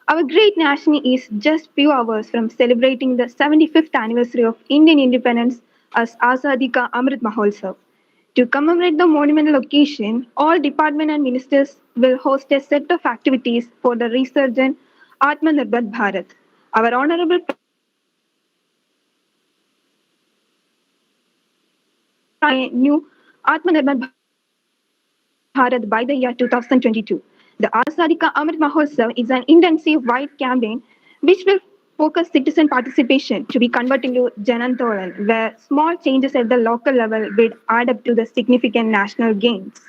Our great nation is just few hours from celebrating the 75th anniversary of Indian independence as Azadi Ka Amrit Mahotsav. To commemorate the monumental occasion, all department and ministers will host a set of activities for the resurgent Atmanirbhar Bharat. Our Honorable Prime Minister has recently announced that India will be a new Atmanirbhar Bharat by the year 2022. The Azadi Ka Amrit Mahotsav is an intensive wide campaign which will focus citizen participation to be converted into Janandolan, where small changes at the local level will add up to the significant national gains.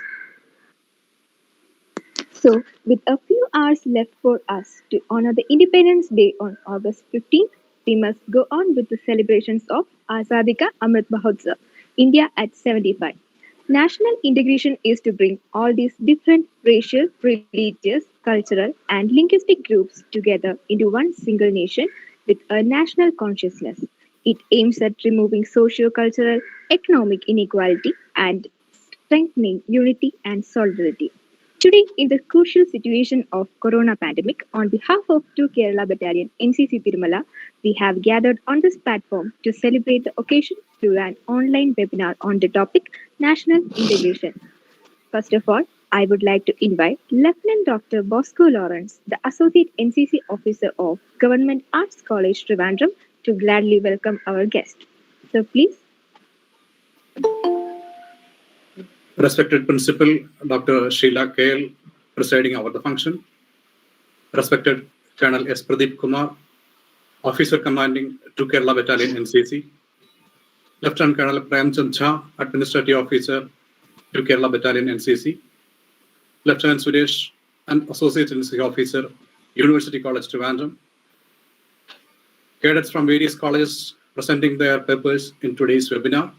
So, with a few hours left for us to honor the Independence Day on August 15th, we must go on with the celebrations of Azadika Amrit Mahotsav, India at 75. National integration is to bring all these different racial, religious, cultural, and linguistic groups together into one single nation with a national consciousness. It aims at removing socio cultural, economic inequality and strengthening unity and solidarity. Today, in the crucial situation of corona pandemic, on behalf of 2 Kerala Battalion NCC Tirumala, we have gathered on this platform to celebrate the occasion through an online webinar on the topic National Integration. First of all, I would like to invite Lieutenant Dr. Bosco Lawrence, the Associate NCC Officer of Government Arts College Trivandrum, to gladly welcome our guest. So please. Respected Principal Dr. Sheila Kale, presiding over the function. Respected Colonel S. Pradeep Kumar, Officer Commanding 2 Kerala Battalion NCC. Lieutenant Colonel Premchand Jha, Administrative Officer 2 Kerala Battalion NCC. Lieutenant Suresh, an Associate NCC Officer, University College Trivandrum. Cadets from various colleges presenting their papers in today's webinar.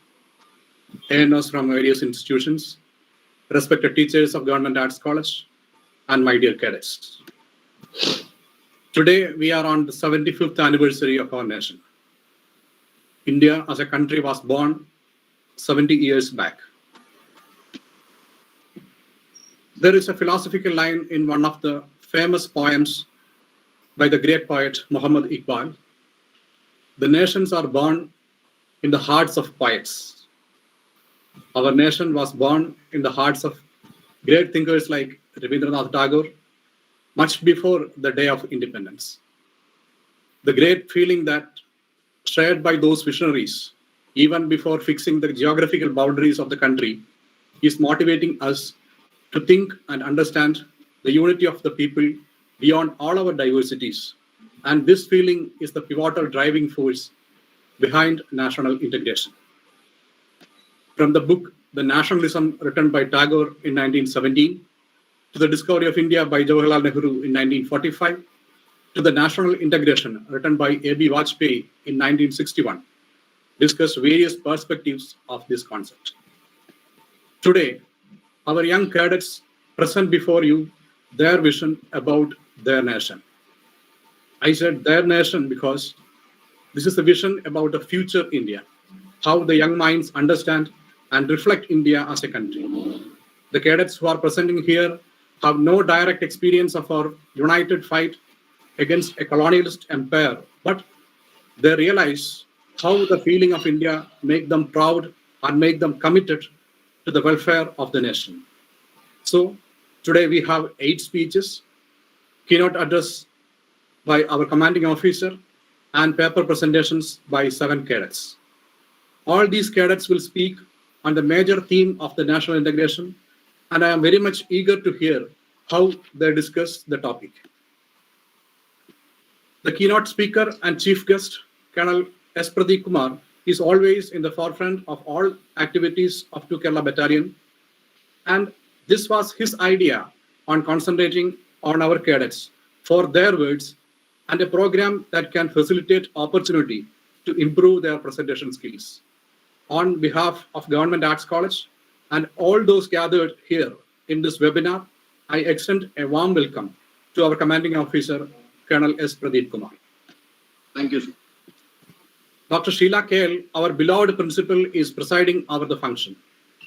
ANOs from various institutions, respected teachers of Government Arts College, and my dear cadets. Today, we are on the 75th anniversary of our nation. India as a country was born 70 years back. There is a philosophical line in one of the famous poems by the great poet Muhammad Iqbal. The nations are born in the hearts of poets. Our nation was born in the hearts of great thinkers like Rabindranath Tagore, much before the day of independence. The great feeling that shared by those visionaries, even before fixing the geographical boundaries of the country, is motivating us to think and understand the unity of the people beyond all our diversities. And this feeling is the pivotal driving force behind national integration. From the book The Nationalism, written by Tagore in 1917, to the Discovery of India by Jawaharlal Nehru in 1945, to the National Integration, written by A.B. Vajpayee in 1961, discuss various perspectives of this concept. Today, our young cadets present before you their vision about their nation. I said their nation because this is a vision about a future India, how the young minds understand and reflect India as a country. The cadets who are presenting here have no direct experience of our united fight against a colonialist empire, but they realize how the feeling of India make them proud and make them committed to the welfare of the nation. So today we have 8 speeches, keynote address by our commanding officer, and paper presentations by 7 cadets. All these cadets will speak on the major theme of the national integration, and I am very much eager to hear how they discuss the topic. The keynote speaker and chief guest, Colonel S. Pradeep Kumar, is always in the forefront of all activities of 2 Kerala Battalion, and this was his idea on concentrating on our cadets for their words and a program that can facilitate opportunity to improve their presentation skills. On behalf of Government Arts College and all those gathered here in this webinar, I extend a warm welcome to our commanding officer, Colonel S. Pradeep Kumar. Thank you, sir. Dr. Sheila Kale, our beloved principal, is presiding over the function.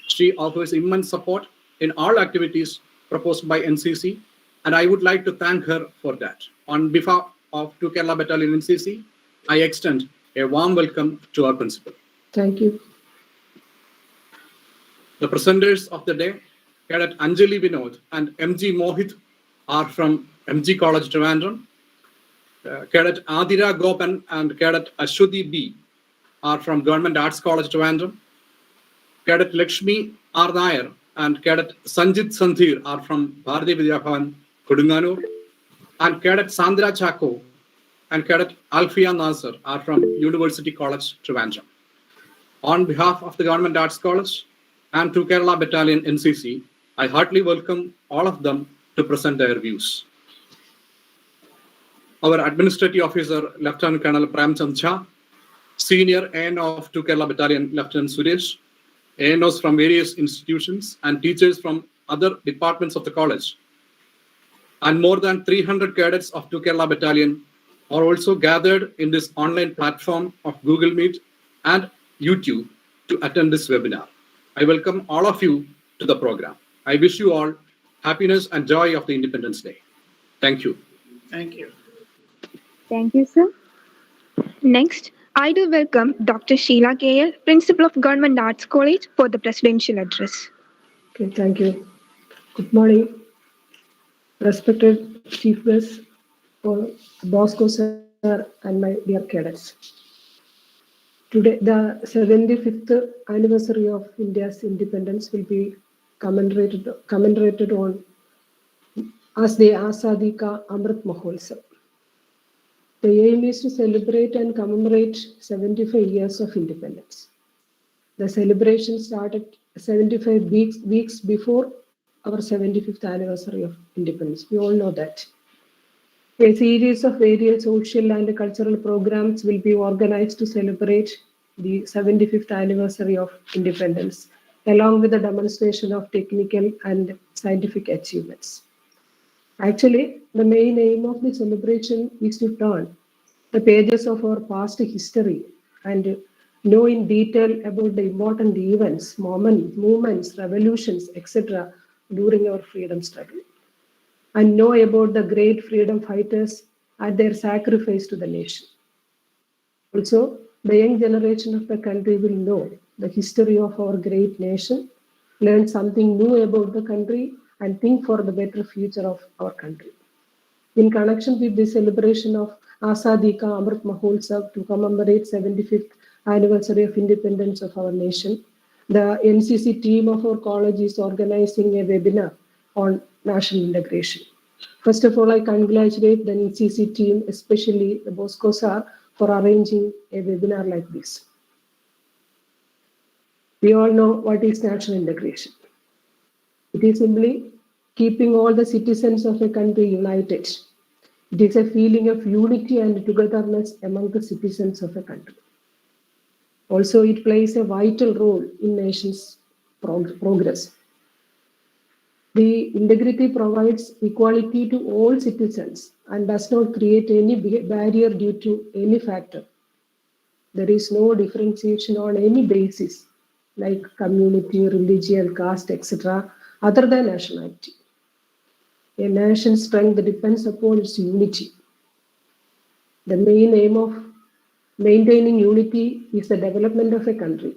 She offers immense support in all activities proposed by NCC, and I would like to thank her for that. on behalf of 2 Kerala Battalion NCC, I extend a warm welcome to our principal. Thank you. The presenters of the day, Cadet Anjali Vinod and MG Mohit, are from MG College Trivandrum. Cadet Adira Gopan and Cadet Ashwati B are from Government Arts College Trivandrum. Cadet Lakshmi R. Nair and Cadet Sanjit Sandhir are from Bharati Vidyabhavan, Kodunganur. And Cadet Sandra Chako and Cadet Alfia Nasser are from University College Trivandrum. On behalf of the Government Arts College and 2 Kerala Battalion NCC, I heartily welcome all of them to present their views. Our Administrative Officer, Lieutenant Colonel Premchand Jha, Senior AN of 2 Kerala Battalion, Lieutenant Suresh, ANOs from various institutions, and teachers from other departments of the college. And more than 300 cadets of 2 Kerala Battalion are also gathered in this online platform of Google Meet and YouTube to attend this webinar. I welcome all of you to the program. I wish you all happiness and joy of the Independence Day. Thank you. Thank you. Thank you, sir. Next, I do welcome Dr. Sheila KL, Principal of Government Arts College, for the presidential address. Okay, thank you. Good morning, respected chief guests, Bosco sir, and my dear cadets. Today, the 75th anniversary of India's independence will be commemorated on as the Azadi Ka Amrit Mahotsav. The aim is to celebrate and commemorate 75 years of independence. The celebration started 75 weeks before our 75th anniversary of independence. We all know that. A series of various social and cultural programs will be organized to celebrate the 75th anniversary of independence, along with the demonstration of technical and scientific achievements. Actually, the main aim of the celebration is to turn the pages of our past history and know in detail about the important events, movements, revolutions, etc. during our freedom struggle, and know about the great freedom fighters and their sacrifice to the nation. Also, the young generation of the country will know the history of our great nation, learn something new about the country, and think for the better future of our country. In connection with the celebration of Azadi Ka Amrit Mahotsav to commemorate 75th anniversary of independence of our nation, the NCC team of our college is organizing a webinar on national integration. First of all, I congratulate the NCC team, especially the Bosco sir, for arranging a webinar like this. We all know what is national integration. It is simply keeping all the citizens of a country united. It is a feeling of unity and togetherness among the citizens of a country. Also, it plays a vital role in nation's progress. The integrity provides equality to all citizens and does not create any barrier due to any factor. There is no differentiation on any basis like community, religion, caste, etc., other than nationality. A nation's strength depends upon its unity. The main aim of maintaining unity is the development of a country.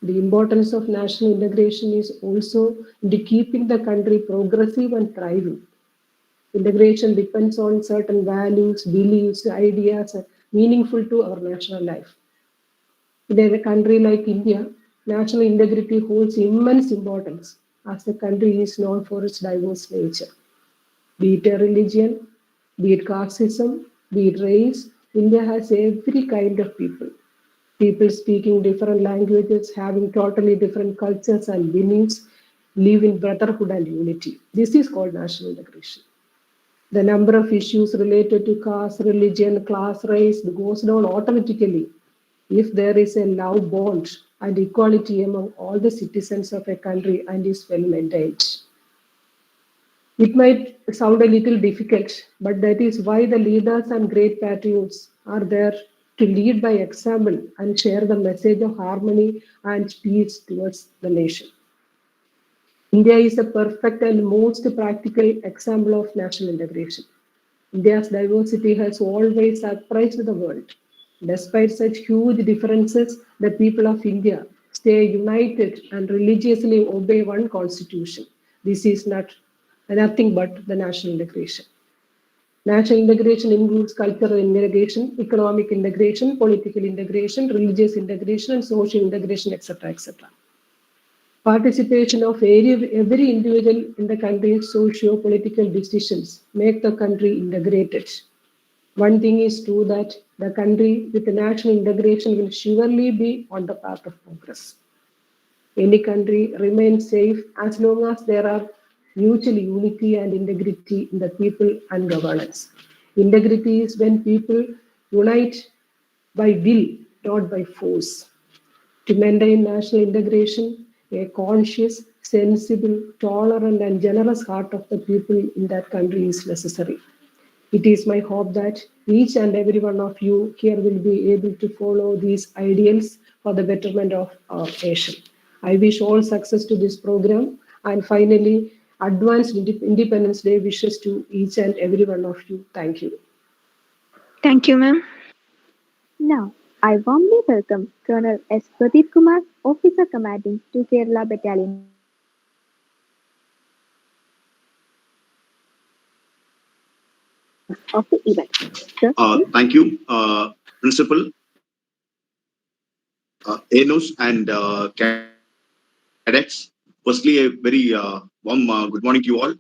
The importance of national integration is also in keeping the country progressive and thriving. Integration depends on certain values, beliefs, ideas, meaningful to our national life. In a country like India, national integrity holds immense importance as the country is known for its diverse nature. Be it a religion, be it casteism, be it race, India has every kind of people. People speaking different languages, having totally different cultures and beliefs, live in brotherhood and unity. This is called national integration. The number of issues related to caste, religion, class, race goes down automatically if there is a love bond and equality among all the citizens of a country and is well maintained. It might sound a little difficult, but that is why the leaders and great patriots are there to lead by example and share the message of harmony and peace towards the nation. India is a perfect and most practical example of national integration. India's diversity has always surprised the world. Despite such huge differences, the people of India stay united and religiously obey one constitution. This is nothing but the national integration. National integration includes cultural integration, economic integration, political integration, religious integration, and social integration, etc. etc. Participation of every individual in the country's socio-political decisions make the country integrated. One thing is true that the country with national integration will surely be on the path of progress. Any country remains safe as long as there are mutual unity and integrity in the people and governance. Integrity is when people unite by will, not by force. To maintain national integration, a conscious, sensible, tolerant, and generous heart of the people in that country is necessary. It is my hope that each and every one of you here will be able to follow these ideals for the betterment of our nation. I wish all success to this program, and finally, advanced Independence Day wishes to each and every one of you. Thank you. Thank you, ma'am. Now, I warmly welcome Colonel S. Pradeep Kumar, Officer Commanding to Kerala Battalion of Indian Army, to give his perspective on the of the event. Sir, please. Thank you, Principal, ANOS, and cadets. Firstly, a very warm good morning to you all.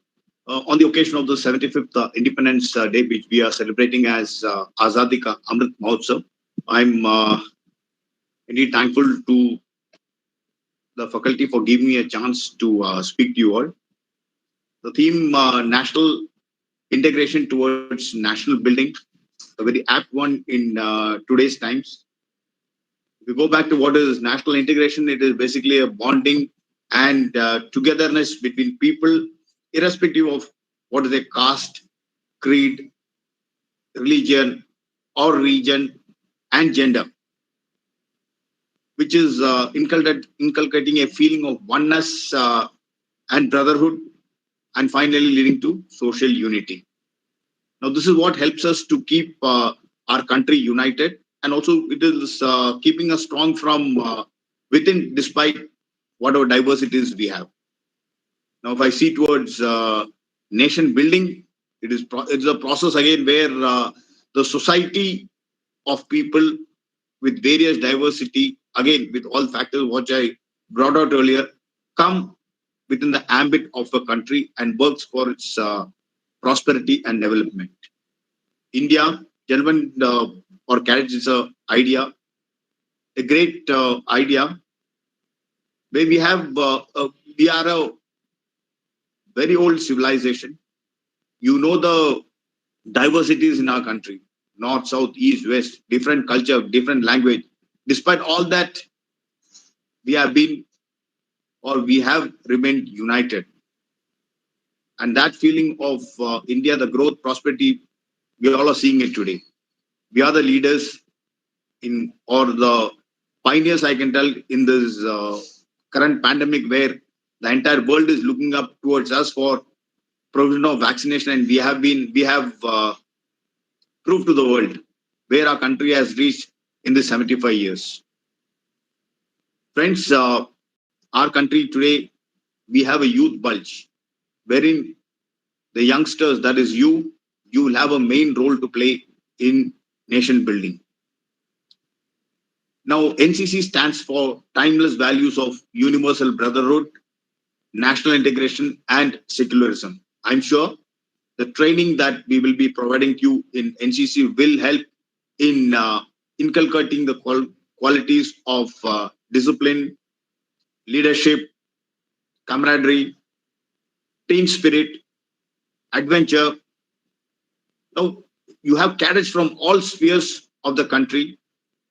On the occasion of the 75th Independence Day, which we are celebrating as Azadi Ka Amrit Mahotsav, I'm indeed thankful to the faculty for giving me a chance to speak to you all. The theme National Integration towards National Building, a very apt one in today's times. If we go back to what is national integration, it is basically a bonding and togetherness between people, irrespective of what is their caste, creed, religion, or region, and gender, which is inculcating a feeling of oneness and brotherhood, and finally leading to social unity. Now, this is what helps us to keep our country united, and also it is keeping us strong from within, despite whatever diversities we have. Now, if I see towards nation building, it's a process again where the society of people with various diversity, again with all factors which I brought out earlier, come within the ambit of a country and works for its prosperity and development. India, gentlemen or cadets, is a great idea where we are a very old civilization. You know the diversities in our country, north, south, east, west, different culture, different language. Despite all that, we have been or we have remained united. And that feeling of India, the growth, prosperity, we all are seeing it today. We are the leaders in, or the pioneers, I can tell, in this current pandemic, where the entire world is looking up towards us for provision of vaccination, and we have proved to the world where our country has reached in the 75 years. Friends, our country today, we have a youth bulge, wherein the youngsters, that is you will have a main role to play in nation building. Now, NCC stands for timeless values of universal brotherhood, national integration, and secularism. I'm sure the training that we will be providing to you in NCC will help in inculcating the qualities of discipline, leadership, camaraderie, team spirit, adventure. Now, you have cadets from all spheres of the country.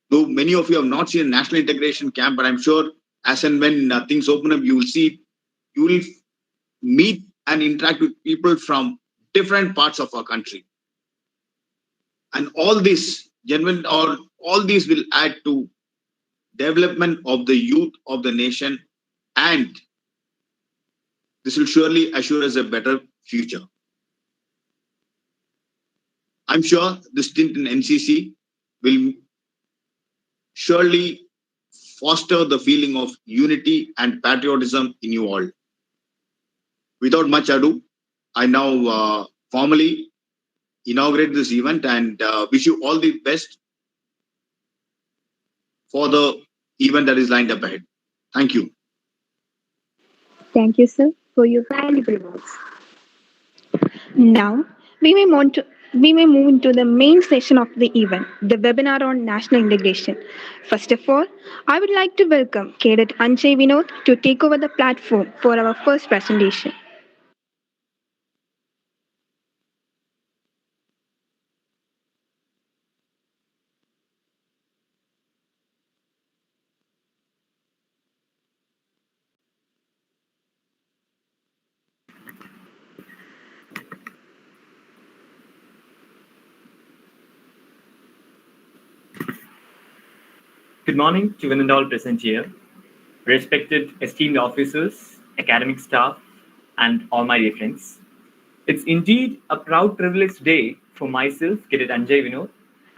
Though many of you have not seen a national integration camp, but I'm sure as and when things open up, you will meet and interact with people from different parts of our country. And all this, all these will add to development of the youth of the nation, and this will surely assure us a better future. I'm sure the stint in NCC will surely foster the feeling of unity and patriotism in you all. Without much ado, I now formally inaugurate this event and wish you all the best for the event that is lined up ahead. Thank you. Thank you, sir, for your valuable words. Now, we may move into the main session of the event, the webinar on national integration. First of all, I would like to welcome Cadet Anjay Vinod to take over the platform for our first presentation. Good morning to one and all present here, respected esteemed officers, academic staff, and all my dear friends. It's indeed a proud privileged day for myself, Cadet Anjay Vinod,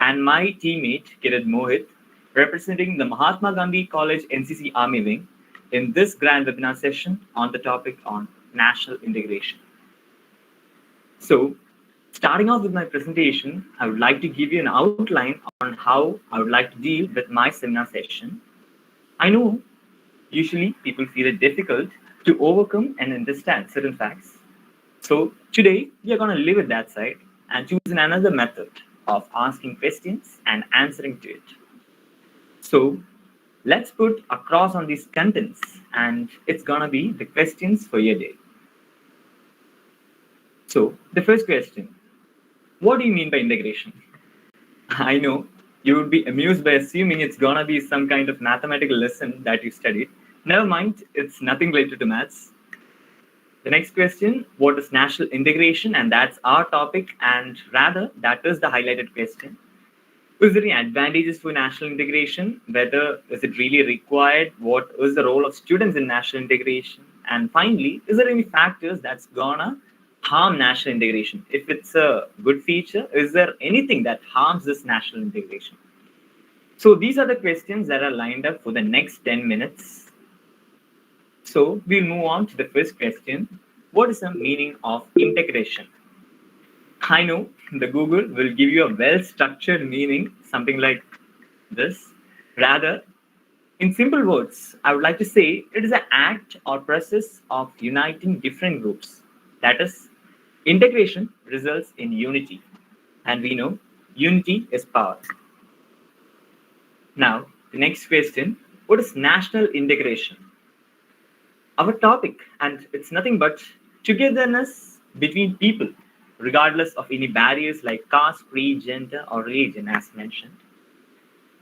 and my teammate, Cadet Mohit, representing the Mahatma Gandhi College NCC Army Wing in this grand webinar session on the topic on national integration. So, starting off with my presentation, I would like to give you an outline on how I would like to deal with my seminar session. I know usually people feel it difficult to overcome and understand certain facts. So today we are going to live with that side and choose another method of asking questions and answering to it. So let's put a cross on these contents and it's going to be the questions for your day. So the first question, what do you mean by integration? I know you would be amused by assuming it's gonna be some kind of mathematical lesson that you studied. Never mind, it's nothing related to maths. The next question, what is national integration? And that's our topic, and rather, that is the highlighted question. Is there any advantages for national integration? Whether is it really required? What is the role of students in national integration? And finally, is there any factors that's gonna harm national integration? If it's a good feature, is there anything that harms this national integration? So these are the questions that are lined up for the next 10 minutes. So we'll move on to the first question. What is the meaning of integration? I know the Google will give you a well-structured meaning, something like this. Rather, in simple words, I would like to say it is an act or process of uniting different groups. That is, integration results in unity. And we know unity is power. Now, the next question, what is national integration? Our topic, and it's nothing but togetherness between people, regardless of any barriers like caste, creed, gender, or religion, as mentioned.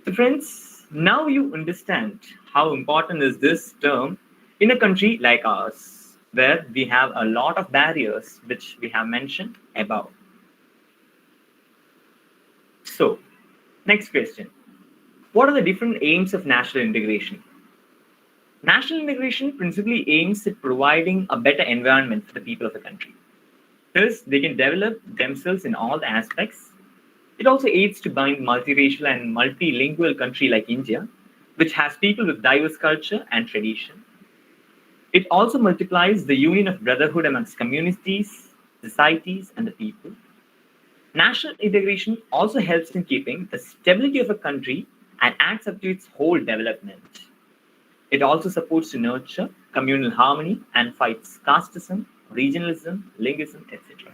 So friends, now you understand how important is this term in a country like ours, where we have a lot of barriers which we have mentioned above. So, next question. What are the different aims of national integration? National integration principally aims at providing a better environment for the people of the country. Thus, they can develop themselves in all the aspects. It also aids to bind multiracial and multilingual country like India, which has people with diverse culture and tradition. It also multiplies the union of brotherhood amongst communities, societies, and the people. National integration also helps in keeping the stability of a country and adds up to its whole development. It also supports to nurture communal harmony and fights casteism, regionalism, linguism, etc.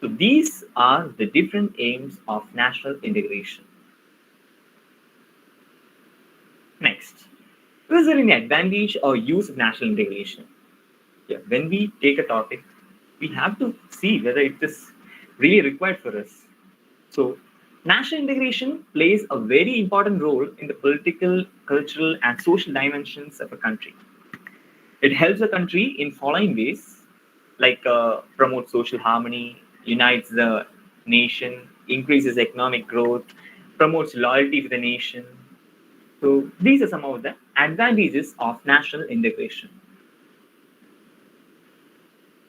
So these are the different aims of national integration. Next, is there any advantage or use of national integration? Yeah, when we take a topic, we have to see whether it is really required for us. So national integration plays a very important role in the political, cultural, and social dimensions of a country. It helps a country in following ways, like promote social harmony, unites the nation, increases economic growth, promotes loyalty to the nation. So these are some of the advantages of national integration.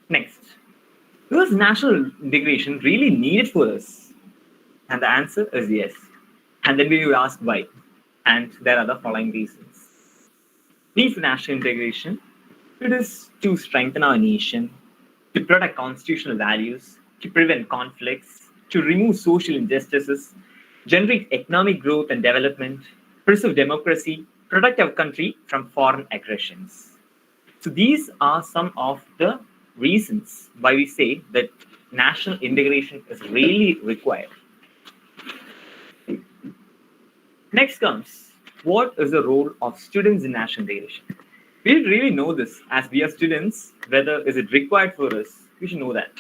Next, is national integration really needed for us? And the answer is yes. And then we will ask why. And there are the following reasons. Need for national integration. It is to strengthen our nation, to protect constitutional values, to prevent conflicts, to remove social injustices, generate economic growth and development, preserve democracy, protect our country from foreign aggressions. So these are some of the reasons why we say that national integration is really required. Next comes, what is the role of students in national integration? We should really know this as we are students, whether is it required for us, we should know that.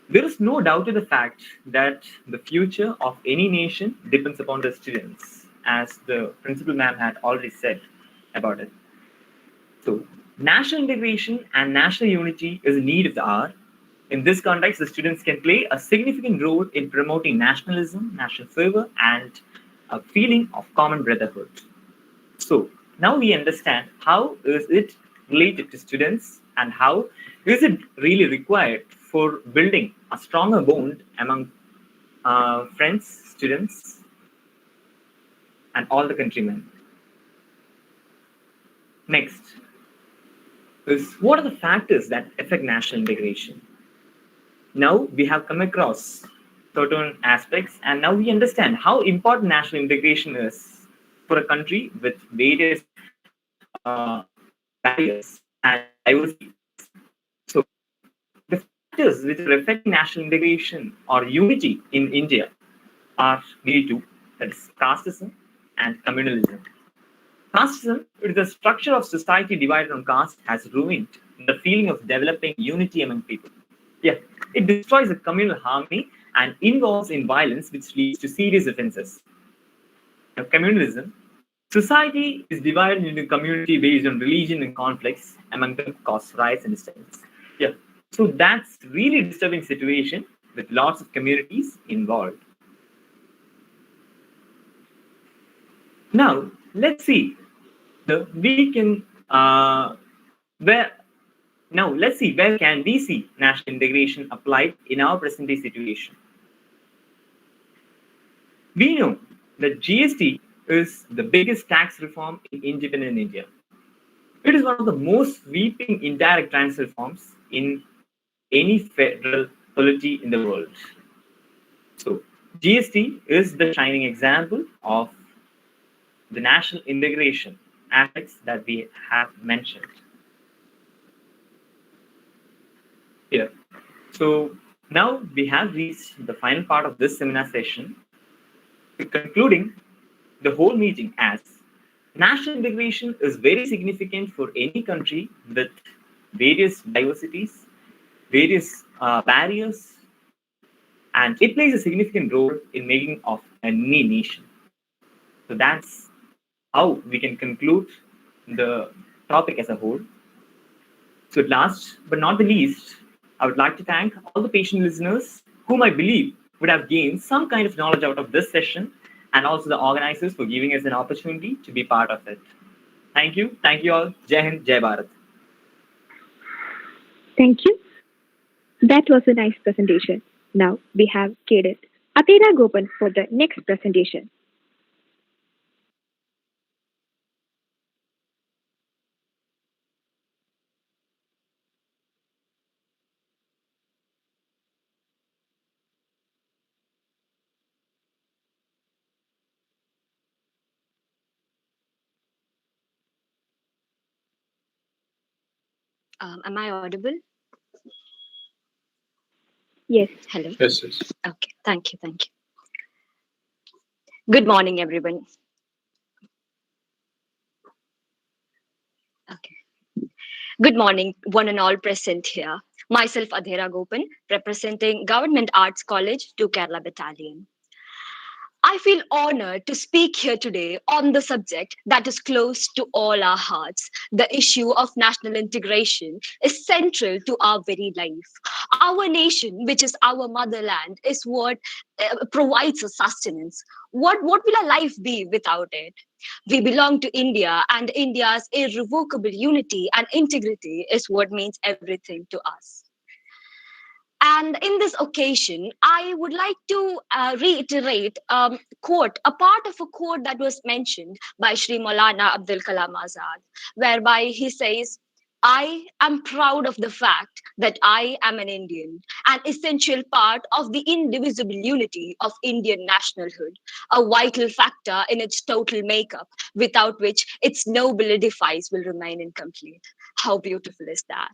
There is no doubt to the fact that the future of any nation depends upon the students, as the principal ma'am had already said about it. So, national integration and national unity is a need of the hour. In this context, the students can play a significant role in promoting nationalism, national fervor, and a feeling of common brotherhood. So, now we understand how is it related to students and how is it really required for building a stronger bond among friends, students, and all the countrymen. Next is, what are the factors that affect national integration? Now we have come across certain aspects, and now we understand how important national integration is for a country with various barriers and diversities. So the factors which are affecting national integration or unity in India are really two, that is casteism and communalism. Casteism, it is a structure of society divided on caste, has ruined the feeling of developing unity among people. Yeah, it destroys the communal harmony and involves in violence, which leads to serious offenses. Now, communalism, society is divided into community based on religion and conflicts among them cause riots and disturbance. Yeah, so that's really disturbing situation with lots of communities involved. Now let's see we can where now let's see where can we see national integration applied in our present day situation. We know that GST is the biggest tax reform in independent India. It is one of the most sweeping indirect tax reforms in any federal polity in the world. So GST is the shining example of the national integration aspects that we have mentioned here. So now we have reached the final part of this seminar session, concluding the whole meeting as national integration is very significant for any country with various diversities, various barriers, and it plays a significant role in making of any nation. So that's how we can conclude the topic as a whole. So last but not the least, I would like to thank all the patient listeners whom I believe would have gained some kind of knowledge out of this session, and also the organizers for giving us an opportunity to be part of it. Thank you. Thank you all. Jai Hind, Jai Bharat. Thank you. That was a nice presentation. Now we have Cadet Atera Gopan for the next presentation. Am I audible? Yes. Hello. Yes, yes. Okay. Thank you. Thank you. Good morning, everyone. Okay. Good morning, one and all present here. Myself, Adhera Gopan, representing Government Arts College to Kerala Battalion. I feel honored to speak here today on the subject that is close to all our hearts. The issue of national integration is central to our very life. Our nation, which is our motherland, is what provides us sustenance. What will our life be without it? We belong to India, and India's irrevocable unity and integrity is what means everything to us. And in this occasion, I would like to reiterate quote, a part of a quote that was mentioned by Shri Maulana Abdul Kalam Azad, whereby he says, I am proud of the fact that I am an Indian, an essential part of the indivisible unity of Indian nationalhood, a vital factor in its total makeup, without which its noble edifice will remain incomplete. How beautiful is that?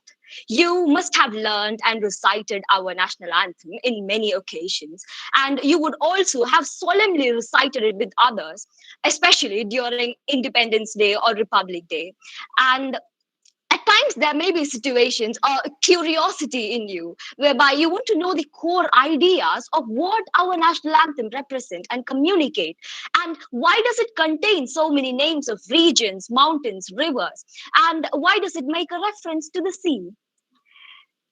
You must have learned and recited our national anthem in many occasions, and you would also have solemnly recited it with others, especially during Independence Day or Republic Day. And at times there may be situations or curiosity in you whereby you want to know the core ideas of what our national anthem represent and communicate, and why does it contain so many names of regions, mountains, rivers, and why does it make a reference to the sea.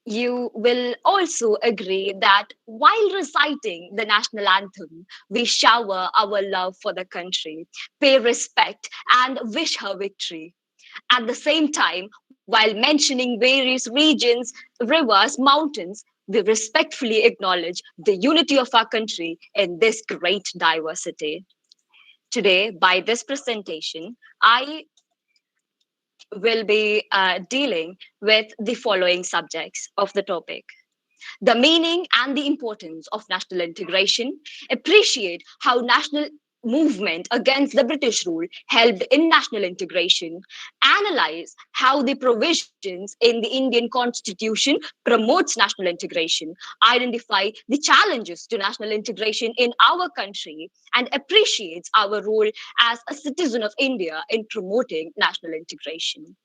You will also agree that while reciting the national anthem, we shower our love for the country, pay respect, and wish her victory. At the same time, while mentioning various regions, rivers, mountains, we respectfully acknowledge the unity of our country in this great diversity. Today, by this presentation, I will be dealing with the following subjects of the topic: the meaning and the importance of national integration, appreciate how national movement against the British rule helped in national integration, analyze how the provisions in the Indian constitution promotes national integration, identify the challenges to national integration in our country, and appreciates our role as a citizen of India in promoting national integration.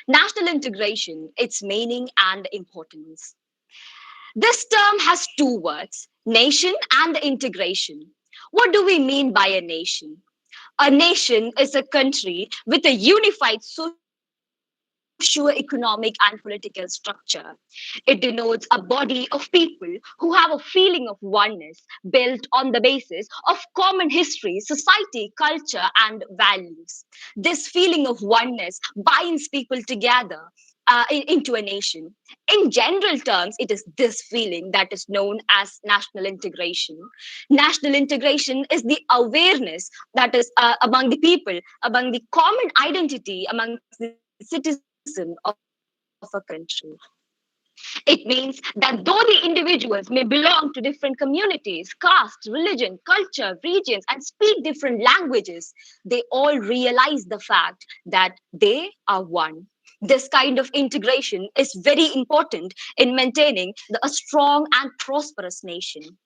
National integration, its meaning and importance. This term has two words: nation and integration. What do we mean by a nation? A nation is a country with a unified socio-economic and political structure. It denotes a body of people who have a feeling of oneness built on the basis of common history, society, culture, and values. This feeling of oneness binds people together into a nation. In general terms, it is this feeling that is known as national integration. National integration is the awareness that is among the people, among the common identity amongst the citizen of a country. It means that though the individuals may belong to different communities, caste, religion, culture, regions, and speak different languages, they all realize the fact that they are one. This kind of integration is very important in maintaining a strong and prosperous nation.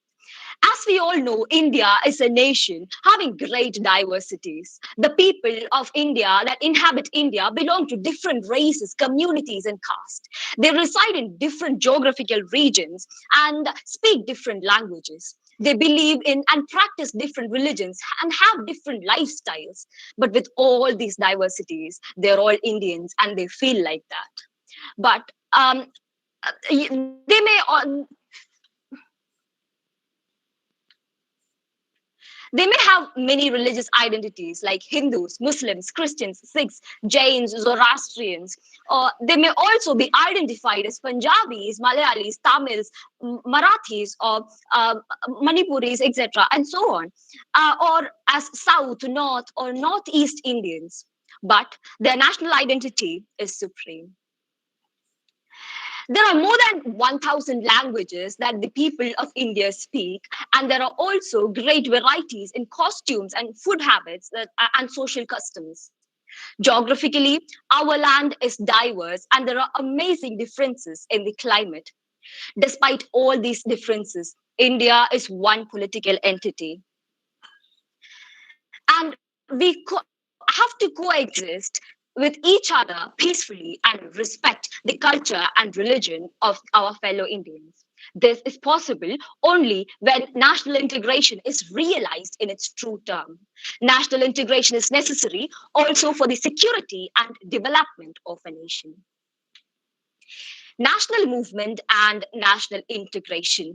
As we all know, India is a nation having great diversities. The people of India that inhabit India belong to different races, communities, and castes. They reside in different geographical regions and speak different languages. They believe in and practice different religions and have different lifestyles. But with all these diversities, they're all Indians and they feel like that. But they may They may have many religious identities like Hindus, Muslims, Christians, Sikhs, Jains, Zoroastrians. Or they may also be identified as Punjabis, Malayalis, Tamils, Marathis, or Manipuris, etc., and so on, or as South, North, or Northeast Indians. But their national identity is supreme. There are more than 1,000 languages that the people of India speak, and there are also great varieties in costumes and food habits and social customs. Geographically, our land is diverse, and there are amazing differences in the climate. Despite all these differences, India is one political entity. And have to coexist with each other peacefully and respect the culture and religion of our fellow Indians. This is possible only when national integration is realized in its true term. National integration is necessary also for the security and development of a nation. National movement and national integration.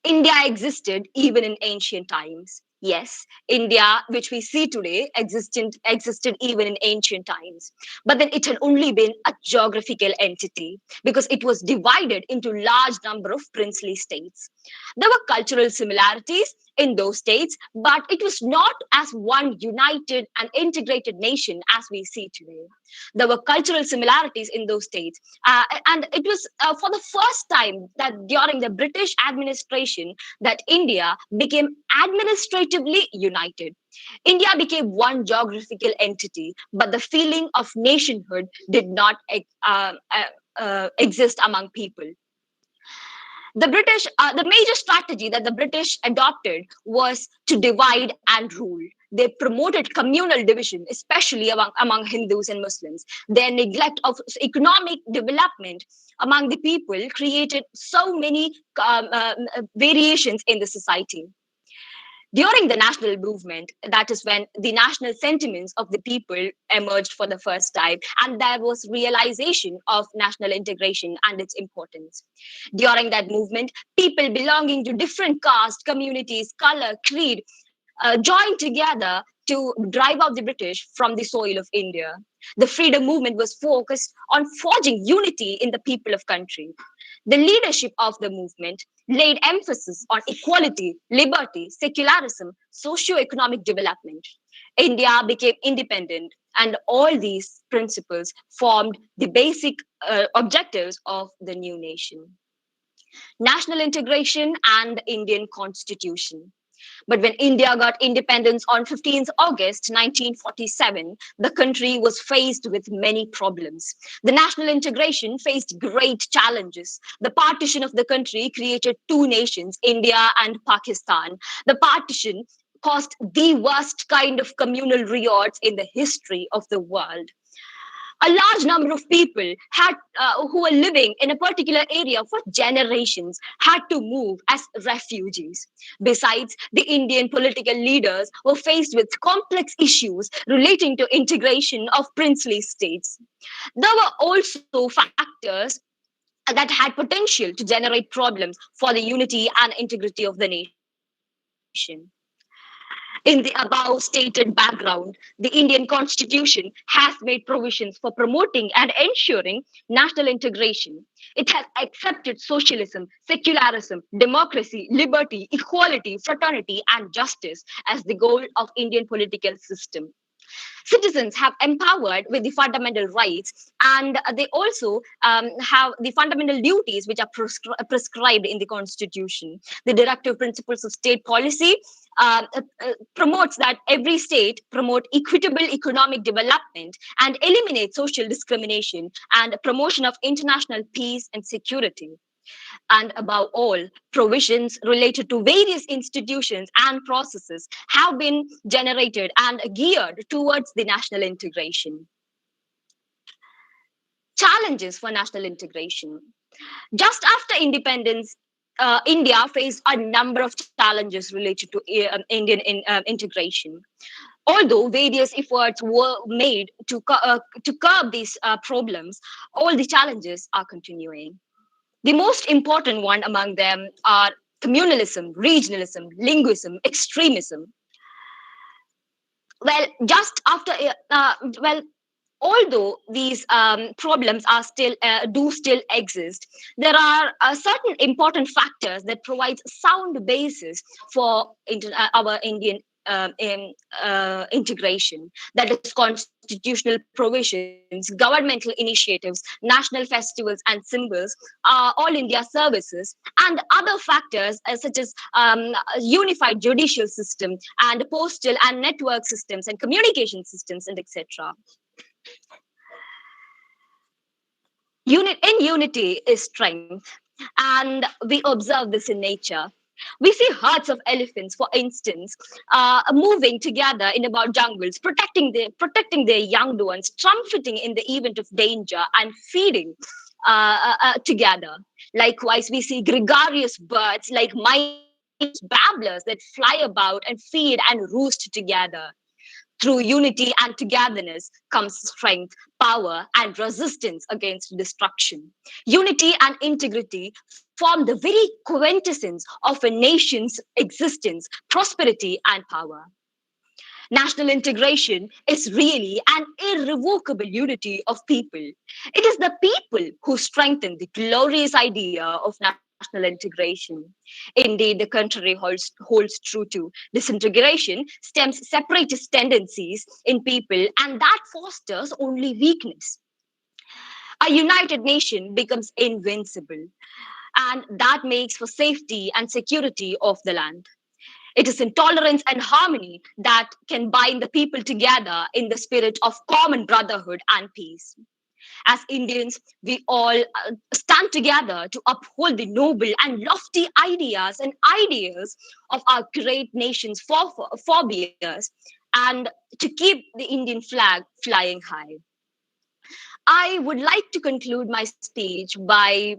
India existed even in ancient times. Yes, India, which we see today, existed even in ancient times. But then it had only been a geographical entity because it was divided into large number of princely states. There were cultural similarities in those states, but it was not as one united and integrated nation as we see today. There were cultural similarities in those states. And it was for the first time that during the British administration that India became administratively united. India became one geographical entity, but the feeling of nationhood did not exist among people. The major strategy that the British adopted was to divide and rule. They promoted communal division, especially among Hindus and Muslims. Their neglect of economic development among the people created so many variations in the society. During the national movement, that is when the national sentiments of the people emerged for the first time, and there was realization of national integration and its importance. During that movement, people belonging to different caste, communities, color, creed joined together to drive out the British from the soil of India. The freedom movement was focused on forging unity in the people of country. The leadership of the movement laid emphasis on equality, liberty, secularism, socio-economic development. India became independent, and all these principles formed the basic objectives of the new nation. National integration and the Indian constitution. But when India got independence on 15th August 1947, the country was faced with many problems. The national integration faced great challenges. The partition of the country created two nations, India and Pakistan. The partition caused the worst kind of communal riots in the history of the world. A large number of people who were living in a particular area for generations had to move as refugees. Besides, the Indian political leaders were faced with complex issues relating to integration of princely states. There were also factors that had potential to generate problems for the unity and integrity of the nation. In the above stated background, the Indian Constitution has made provisions for promoting and ensuring national integration. It has accepted socialism, secularism, democracy, liberty, equality, fraternity, and justice as the goal of Indian political system. Citizens have empowered with the fundamental rights, and they also have the fundamental duties which are prescribed in the constitution. The directive principles of state policy promotes that every state promote equitable economic development and eliminate social discrimination and promotion of international peace and security. And above all, provisions related to various institutions and processes have been generated and geared towards the national integration. Challenges for national integration. Just after independence, India faced a number of challenges related to Indian integration. Although various efforts were made to curb these problems, all the challenges are continuing. The most important one among them are communalism, regionalism, linguism, extremism. Well, just after, well, although these problems are still exist, there are certain important factors that provide sound basis for our Indian integration. That is constitutional provisions, governmental initiatives, national festivals and symbols, all India services, and other factors such as unified judicial system and postal and network systems and communication systems and etc. In unity is strength, and we observe this in nature. We see herds of elephants, for instance, moving together in about jungles, protecting their young ones, trumpeting in the event of danger, and feeding together. Likewise, we see gregarious birds like mice, babblers that fly about and feed and roost together. Through unity and togetherness comes strength, power, and resistance against destruction. Unity and integrity form the very quintessence of a nation's existence, prosperity, and power. National integration is really an irrevocable unity of people. It is the people who strengthen the glorious idea of national integration. Indeed, the country holds true to disintegration, stems separatist tendencies in people, and that fosters only weakness. A united nation becomes invincible, and that makes for safety and security of the land. It is intolerance and harmony that can bind the people together in the spirit of common brotherhood and peace. As Indians, we all stand together to uphold the noble and lofty ideas and ideals of our great nation's forebears and to keep the Indian flag flying high. I would like to conclude my speech by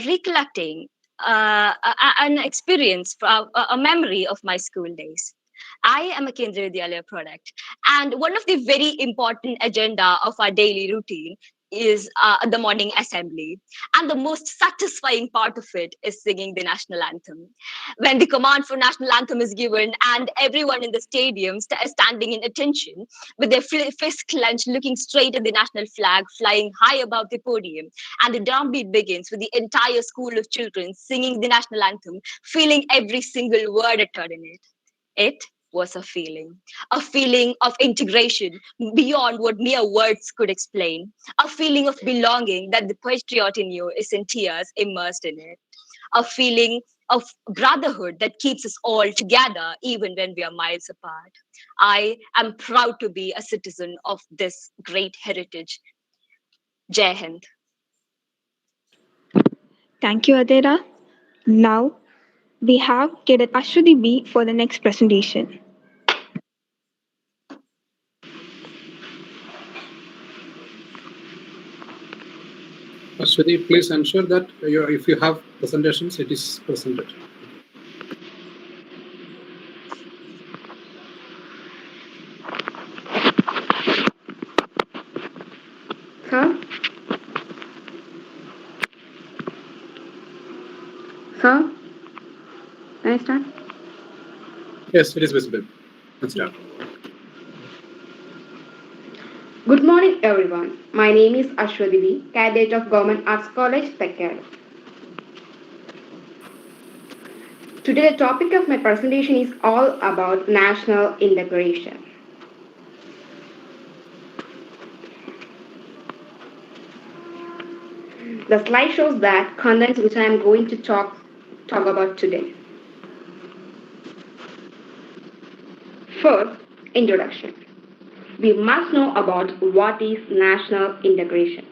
recollecting an experience, a memory of my school days. I am a Kendriya Vidyalaya product, and one of the very important agenda of our daily routine is the morning assembly. And the most satisfying part of it is singing the national anthem. When the command for national anthem is given and everyone in the stadium is standing in attention with their fists clenched, looking straight at the national flag flying high above the podium, and the drumbeat begins with the entire school of children singing the national anthem, feeling every single word uttered in it. It was a feeling of integration beyond what mere words could explain, a feeling of belonging that the patriot in you is in tears immersed in it, a feeling of brotherhood that keeps us all together even when we are miles apart. I am proud to be a citizen of this great heritage. Jai Hind. Thank you, Adera. Now we have Cadet Ashwati B for the next presentation. Ashwati, please ensure that if you have presentations, it is presented. Sir? Sir? Can I start? Yes, it is visible. Let's start. Good morning, everyone. My name is Ashwadi, cadet of Government Arts College, Tekkad. Today, the topic of my presentation is all about national integration. The slide shows that contents which I am going to talk about today. First, introduction. We must know about what is national integration.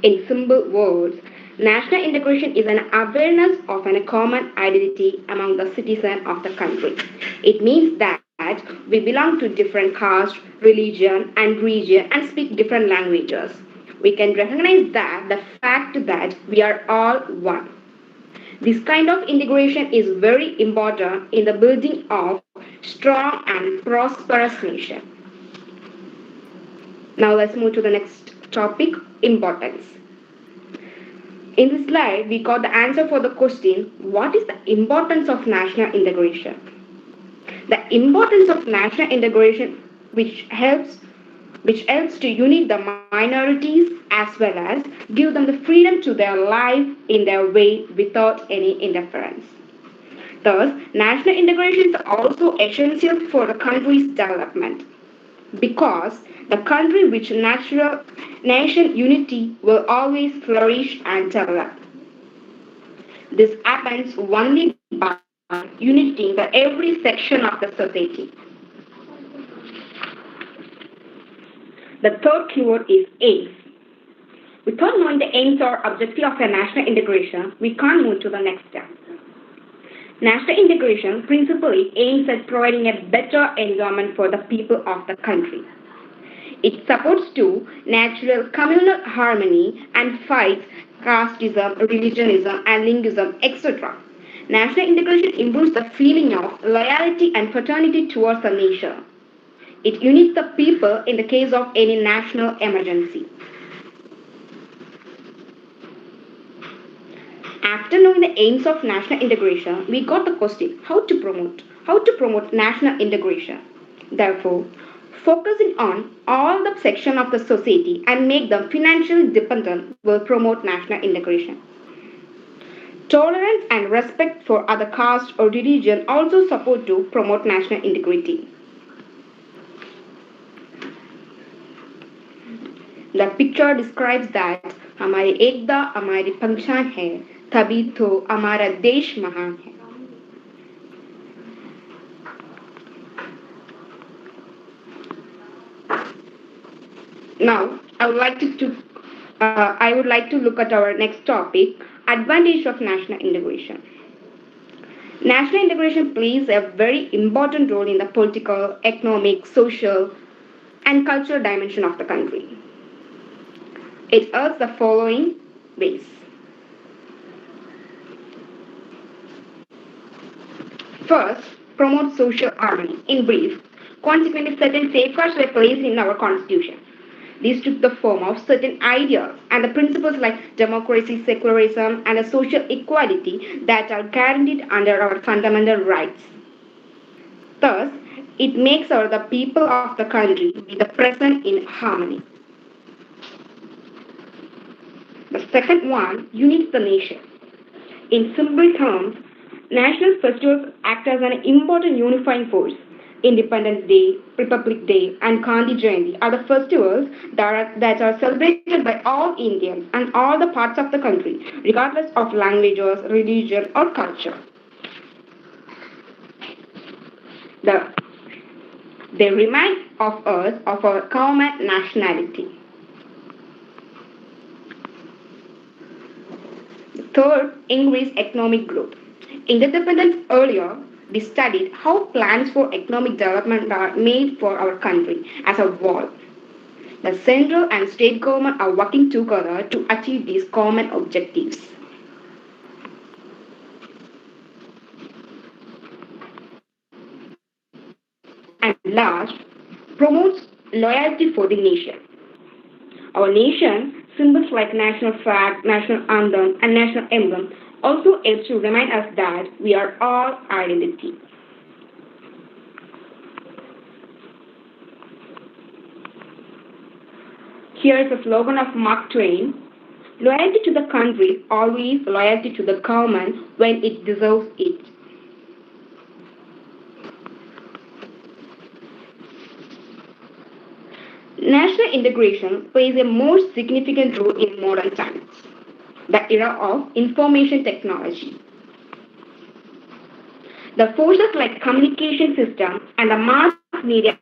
In simple words, national integration is an awareness of a common identity among the citizens of the country. It means that we belong to different caste, religion, and region and speak different languages. We can recognize that the fact that we are all one. This kind of integration is very important in the building of strong and prosperous nation. Now let's move to the next topic, importance. In this slide, we got the answer for the question, what is the importance of national integration? The importance of national integration which helps to unite the minorities as well as give them the freedom to their life in their way without any interference. Thus, national integration is also essential for the country's development because the country with nation unity will always flourish and develop. This happens only by uniting every section of the society. The third keyword is aims. Without knowing the aims or objective of a national integration, we can't move to the next step. National integration principally aims at providing a better environment for the people of the country. It supports to natural communal harmony and fights casteism, religionism, and linguism, etc. National integration improves the feeling of loyalty and fraternity towards the nation. It unites the people in the case of any national emergency. After knowing the aims of national integration, we got the question how to promote national integration. Therefore, focusing on all the section of the society and make them financially dependent will promote national integration. Tolerance and respect for other caste or religion also support to promote national integrity. The picture describes that हमारी एकता हमारी पहचान है तभी तो हमारा देश महान है. Now, I would like to look at our next topic, advantage of national integration. National integration plays a very important role in the political, economic, social, and cultural dimension of the country. It earns the following ways. First, promote social harmony. In brief, consequently, certain safeguards were placed in our constitution. These took the form of certain ideas and the principles like democracy, secularism, and a social equality that are guaranteed under our fundamental rights. Thus, it makes the people of the country be the present in harmony. The second one unites the nation. In simple terms, national festivals act as an important unifying force. Independence Day, Republic Day, and Gandhi Jayanti are the festivals that are celebrated by all Indians and all the parts of the country, regardless of languages, religion, or culture. They remind of us of our common nationality. Third, increase economic growth. Independence earlier, we studied how plans for economic development are made for our country as a whole. The central and state government are working together to achieve these common objectives. And last, promotes loyalty for the nation. Our nation, symbols like national flag, national anthem, and national emblem also helps to remind us that we are all identity. Here is a slogan of Mark Twain: loyalty to the country, always loyalty to the government when it deserves it. National integration plays a more significant role in modern times, the era of information technology. The forces like communication system and the mass media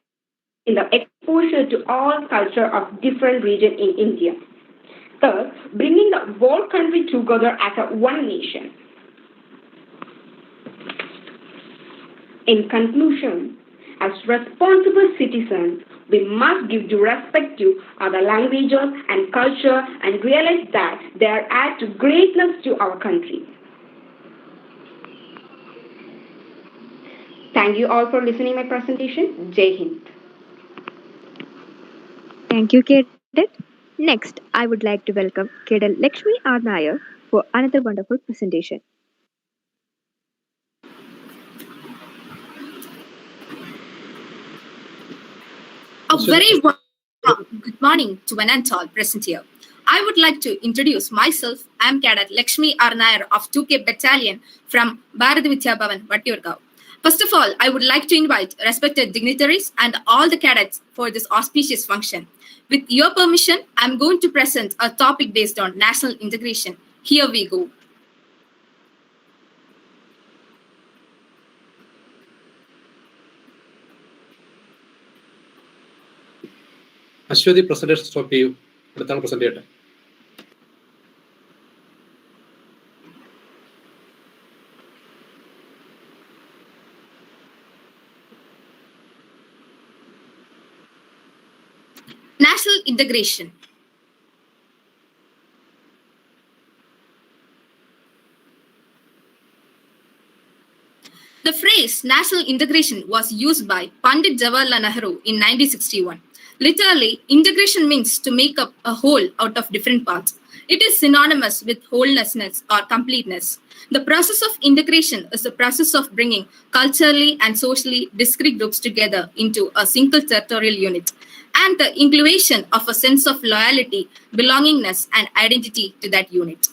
in the exposure to all culture of different regions in India, thus bringing the whole country together as a one nation. In conclusion, as responsible citizens, we must give due respect to other languages and culture and realize that they are add to greatness to our country. Thank you all for listening my presentation. Jai Hind. Thank you, Cadet. Next, I would like to welcome Cadet Lakshmi R. Nair for another wonderful presentation. A very good morning to one and all present here. I would like to introduce myself. I am Cadet Lakshmi R. Nair of 2K Battalion from Bharat Vidya Bhavan, Vattiurgaon. First of all, I would like to invite respected dignitaries and all the cadets for this auspicious function. With your permission, I am going to present a topic based on national integration. Here we go. Azadi presentation stop you. Present. National integration. The phrase national integration was used by Pandit Jawaharlal Nehru in 1961. Literally, integration means to make up a whole out of different parts. It is synonymous with wholeness or completeness. The process of integration is the process of bringing culturally and socially discrete groups together into a single territorial unit, and the inclusion of a sense of loyalty, belongingness, and identity to that unit.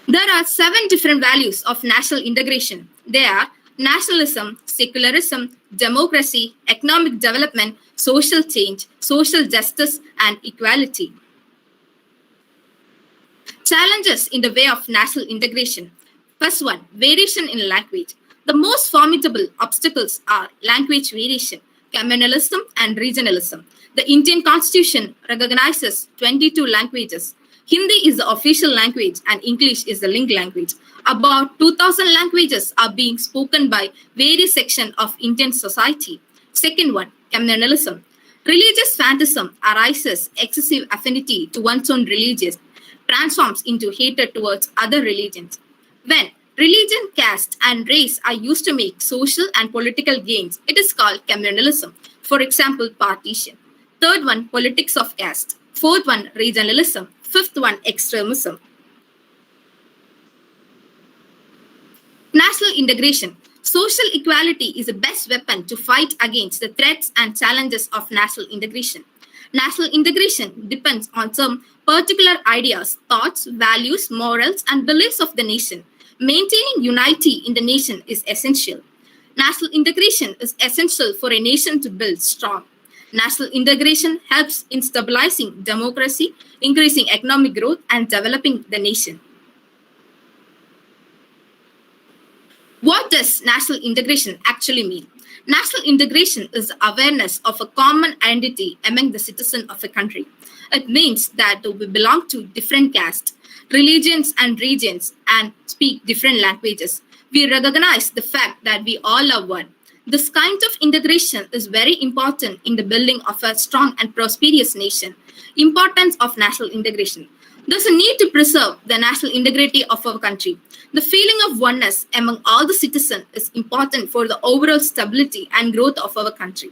There are 7 different values of national integration. They are nationalism, secularism, democracy, economic development, social change, social justice, and equality. Challenges in the way of national integration. First one, variation in language. The most formidable obstacles are language variation, communalism, and regionalism. The Indian Constitution recognizes 22 languages. Hindi is the official language and English is the lingua language. About 2,000 languages are being spoken by various sections of Indian society. Second one, communalism. Religious fantasm arises excessive affinity to one's own religion, transforms into hatred towards other religions. When religion, caste, and race are used to make social and political gains, it is called communalism. For example, partition. Third one, politics of caste. Fourth one, regionalism. Fifth one, extremism. National integration. Social equality is the best weapon to fight against the threats and challenges of national integration. National integration depends on some particular ideas, thoughts, values, morals, and beliefs of the nation. Maintaining unity in the nation is essential. National integration is essential for a nation to build strong. National integration helps in stabilizing democracy, increasing economic growth, and developing the nation. What does national integration actually mean? National integration is awareness of a common identity among the citizens of a country. It means that we belong to different castes, religions, and regions and speak different languages. We recognize the fact that we all are one. This kind of integration is very important in the building of a strong and prosperous nation. Importance of national integration. There's a need to preserve the national integrity of our country. The feeling of oneness among all the citizens is important for the overall stability and growth of our country.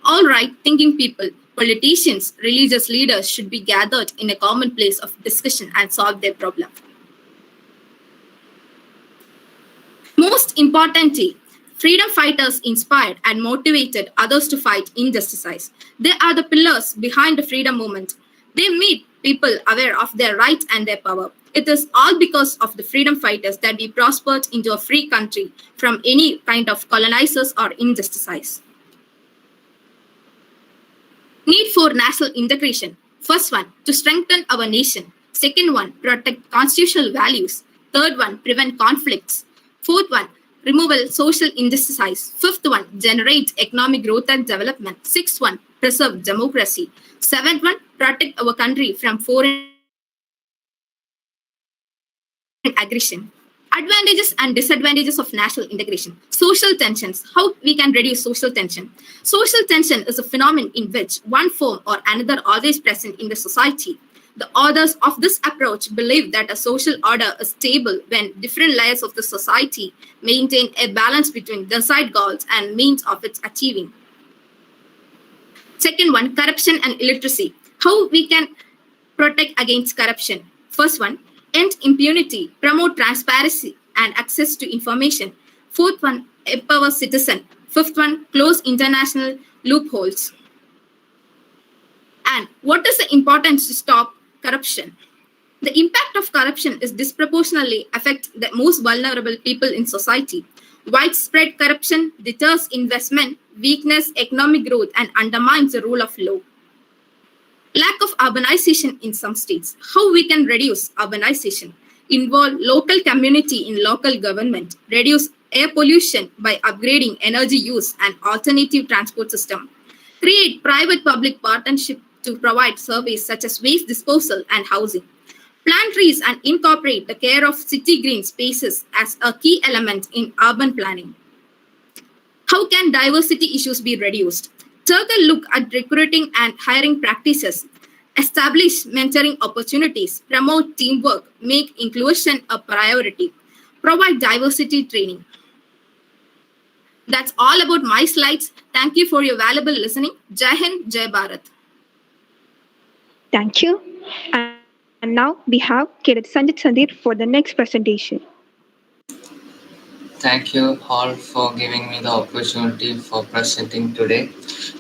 All right-thinking people, politicians, religious leaders should be gathered in a common place of discussion and solve their problem. Most importantly, freedom fighters inspired and motivated others to fight injustice. They are the pillars behind the freedom movement. They made people aware of their rights and their power. It is all because of the freedom fighters that we prospered into a free country from any kind of colonizers or injustice. Need for national integration. First one, to strengthen our nation. Second one, protect constitutional values. Third one, prevent conflicts. Fourth one, removal social injustice. Fifth one, generate economic growth and development. Sixth one, preserve democracy. Seventh one, protect our country from foreign aggression. Advantages and disadvantages of national integration. Social tensions. How we can reduce social tension. Social tension is a phenomenon in which one form or another always present in the society. The authors of this approach believe that a social order is stable when different layers of the society maintain a balance between desired goals and means of its achieving. Second one, corruption and illiteracy. How we can protect against corruption. First one, end impunity, promote transparency and access to information. Fourth one, empower citizen. Fifth one, close international loopholes. And what is the importance to stop corruption? The impact of corruption is disproportionately affect the most vulnerable people in society. Widespread corruption deters investment, weakness economic growth, and undermines the rule of law. Lack of urbanization in some states. How we can reduce urbanization? Involve local community in local government. Reduce air pollution by upgrading energy use and alternative transport system. Create private-public partnership to provide services such as waste disposal and housing. Plant trees and incorporate the care of city green spaces as a key element in urban planning. How can diversity issues be reduced? Take a look at recruiting and hiring practices. Establish mentoring opportunities. Promote teamwork. Make inclusion a priority. provide diversity training. That's all about my slides. Thank you for your valuable listening. Jai Hind, Jai Bharat. Thank you. And now we have Kirat Sanjit Sandeep for the next presentation. Thank you all for giving me the opportunity for presenting today.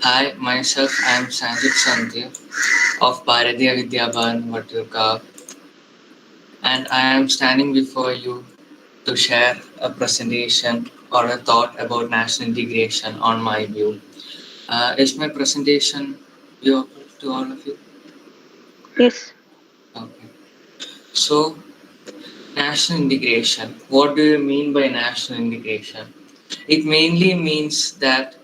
Hi, myself I am Sanjit Sandhya of Bharatiya Vidya Bhavan Vaturka, and I am standing before you to share a presentation or a thought about national integration on my view. Is my presentation viewable to all of you? Yes. Okay. So, national integration. What do you mean by national integration? It mainly means that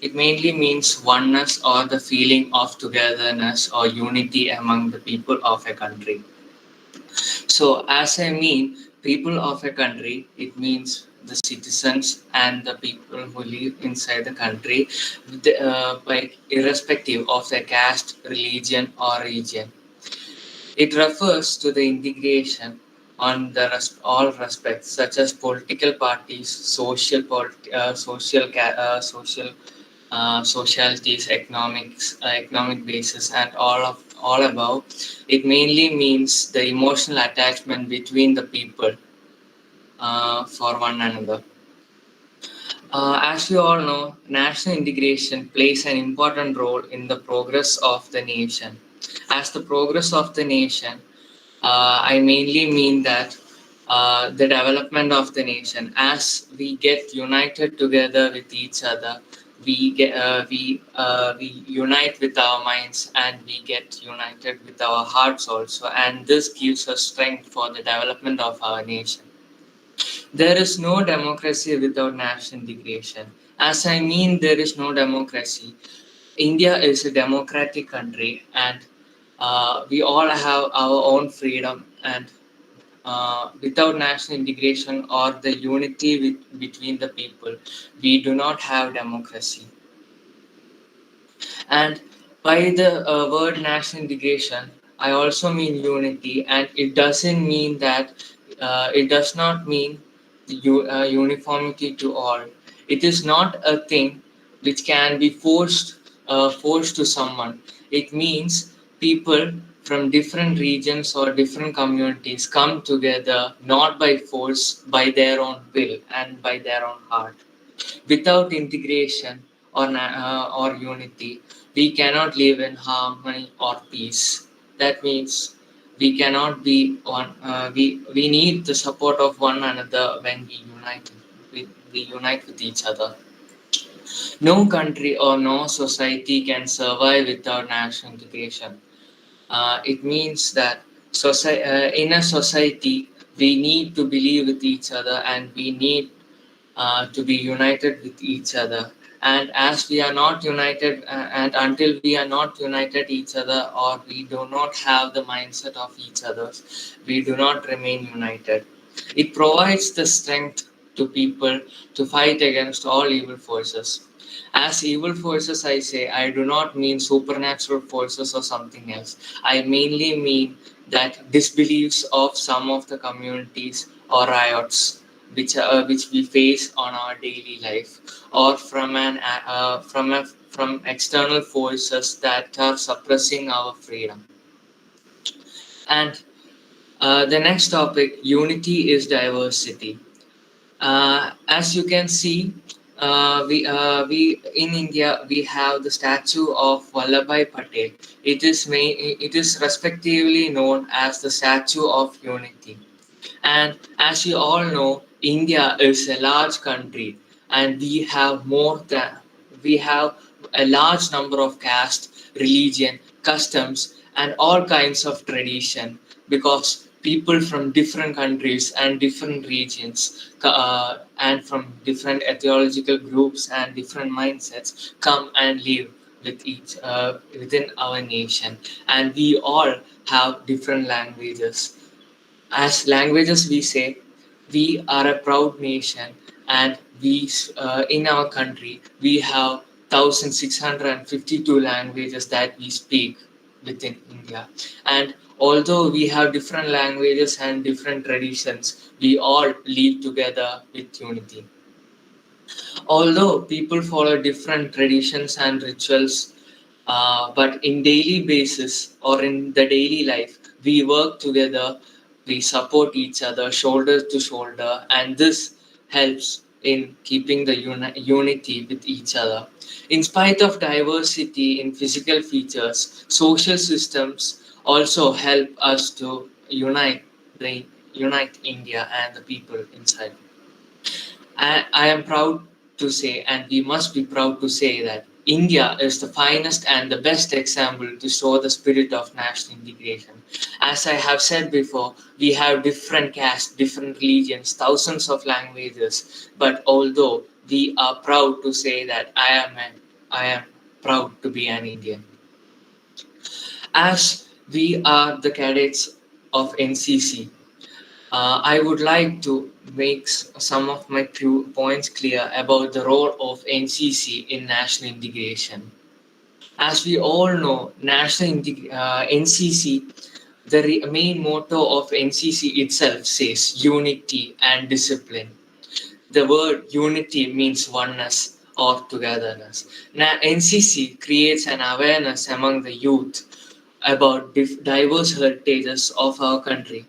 It mainly means oneness or the feeling of togetherness or unity among the people of a country. So, as I mean, people of a country, it means the citizens and the people who live inside the country, by irrespective of their caste, religion, or region. It refers to the integration on the all respects, such as political parties, socialities, economic basis, and all above. It mainly means the emotional attachment between the people for one another. As you all know, national integration plays an important role in the progress of the nation. As the progress of the nation, I mainly mean that the development of the nation. As we get united together with each other, we unite with our minds and we get united with our hearts also, and this gives us strength for the development of our nation. There is no democracy without national integration. As I mean, there is no democracy. India is a democratic country, and we all have our own freedom, and without national integration or the unity between the people, we do not have democracy. And by the word national integration, I also mean unity, and it doesn't mean that it does not mean uniformity to all. It is not a thing which can be forced to someone. It means people from different regions or different communities come together not by force, by their own will and by their own heart. Without integration or unity, we cannot live in harmony or peace. That means we cannot be one. We need the support of one another when we unite. We unite with each other. No country or no society can survive without national integration. It means that in a society, we need to believe with each other and we need to be united with each other. And as we are not united, and until we are not united each other, or we do not have the mindset of each other, we do not remain united. It provides the strength to people to fight against all evil forces. As evil forces, I say, I do not mean supernatural forces or something else. I mainly mean that disbeliefs of some of the communities or riots which we face on our daily life, or from external forces that are suppressing our freedom. And the next topic, unity is diversity. As you can see, we in India we have the statue of Vallabhai Patel. It is respectively known as the Statue of Unity. And as you all know, India is a large country, and we have a large number of caste, religion, customs, and all kinds of tradition, because people from different countries and different regions and from different ethnological groups and different mindsets come and live within our nation, and we all have different languages. As languages, we say we are a proud nation, and we in our country we have 1652 languages that we speak. within India. And although we have different languages and different traditions, we all live together with unity. Although people follow different traditions and rituals, but in daily basis or in the daily life, we work together, we support each other shoulder to shoulder, and this helps in keeping the unity with each other. In spite of diversity in physical features, social systems also help us to unite India and the people inside. I am proud to say, and we must be proud to say, that India is the finest and the best example to show the spirit of national integration. As I have said before, we have different castes, different religions, thousands of languages, but although we are proud to say that I am proud to be an Indian. As we are the cadets of NCC, I would like to make some of my few points clear about the role of NCC in national integration. As we all know, NCC, the main motto of NCC itself says unity and discipline. The word unity means oneness or togetherness. Now, NCC creates an awareness among the youth about diverse heritages of our country.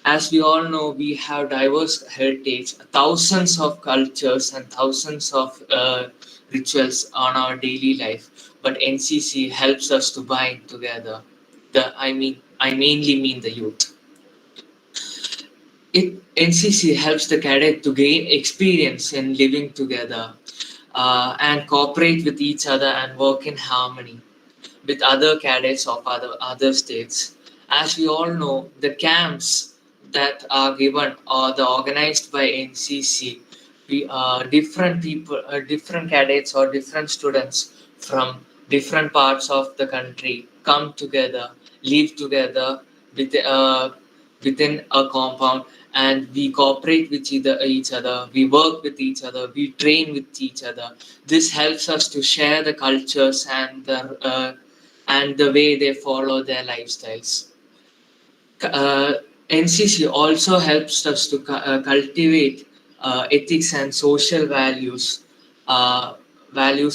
As we all know, we have diverse heritage, thousands of cultures and thousands of rituals on our daily life. But NCC helps us to bind together. I mainly mean the youth. NCC helps the cadet to gain experience in living together and cooperate with each other and work in harmony with other cadets of other states. As we all know, the camps that are given or the organized by NCC, we different people, different cadets or different students from different parts of the country come together, live together with, within a compound, and we cooperate with each other, we work with each other, we train with each other. This helps us to share the cultures and the way they follow their lifestyles. NCC also helps us to cultivate ethics and social values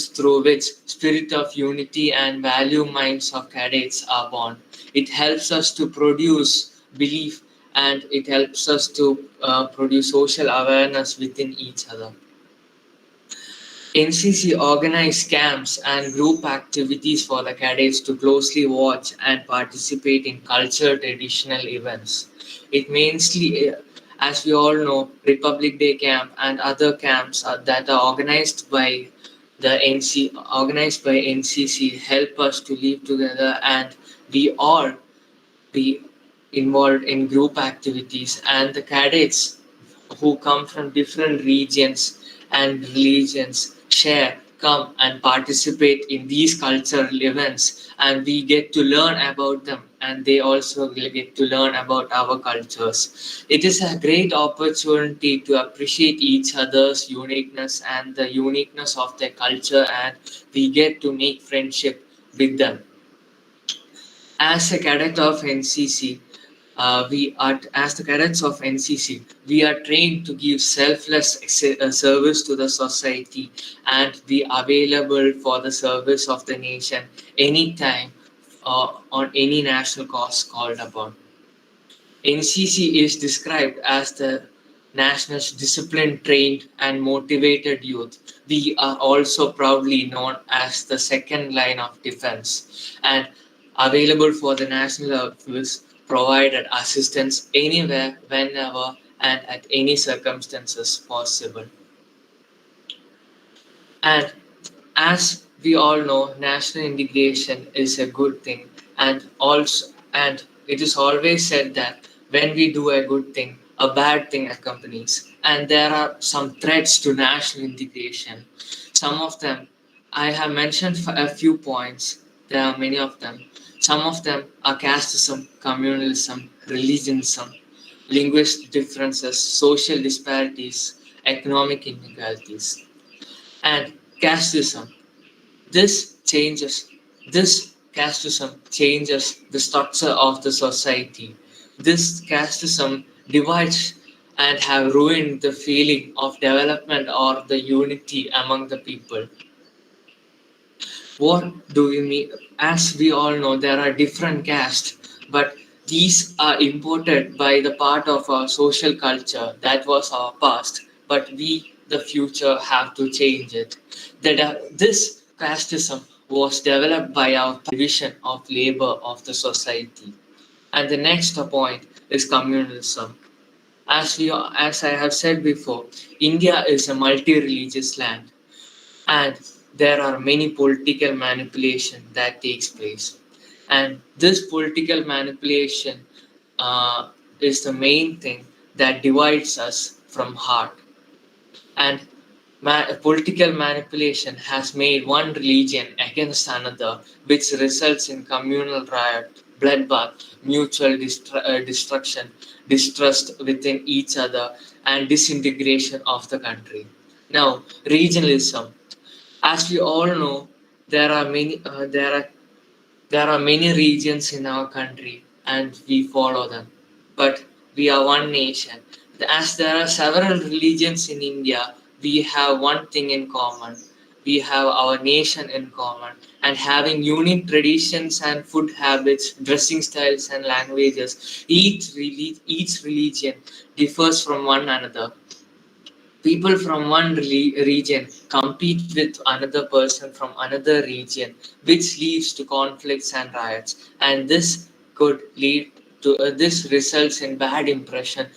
through which spirit of unity and value minds of cadets are born. It helps us to produce belief, and it helps us to produce social awareness within each other. NCC organized camps and group activities for the cadets to closely watch and participate in cultural traditional events. It mainly, as we all know, Republic Day camp and other camps that are organized by NCC help us to live together, and we all be involved in group activities, and the cadets who come from different regions and religions come and participate in these cultural events, and we get to learn about them, and they also will get to learn about our cultures. It is a great opportunity to appreciate each other's uniqueness and the uniqueness of their culture, and we get to make friendship with them. As a cadet of NCC, as the cadets of NCC, we are trained to give selfless service to the society and be available for the service of the nation anytime on any national cause called upon. NCC is described as the national's disciplined, trained, and motivated youth. We are also proudly known as the second line of defense and available for the national service, provided assistance anywhere, whenever, and at any circumstances possible. And as we all know, national integration is a good thing, and it is always said that when we do a good thing, a bad thing accompanies. And there are some threats to national integration. Some of them I have mentioned for a few points. There are many of them. Some of them are casteism, communalism, religionism, linguistic differences, social disparities, economic inequalities, and casteism. This changes. This casteism changes the structure of the society. This casteism divides and have ruined the feeling of development or the unity among the people. What do we mean? As we all know, there are different castes, but these are imported by the part of our social culture that was our past, but we, the future, have to change it. This casteism was developed by our division of labor of the society. And the next point is communalism. As I have said before, India is a multi-religious land, and there are many political manipulation that takes place, and this political manipulation uh, is the main thing that divides us from heart. And political manipulation has made one religion against another, which results in communal riot, bloodbath, mutual destruction, distrust within each other, and disintegration of the country. Now, regionalism. As we all know, there are many regions in our country, and we follow them. But we are one nation. As there are several religions in India, we have one thing in common. We have our nation in common, and having unique traditions and food habits, dressing styles and languages. Each religion differs from one another. People from one region compete with another person from another region, which leads to conflicts and riots. And this results in bad impression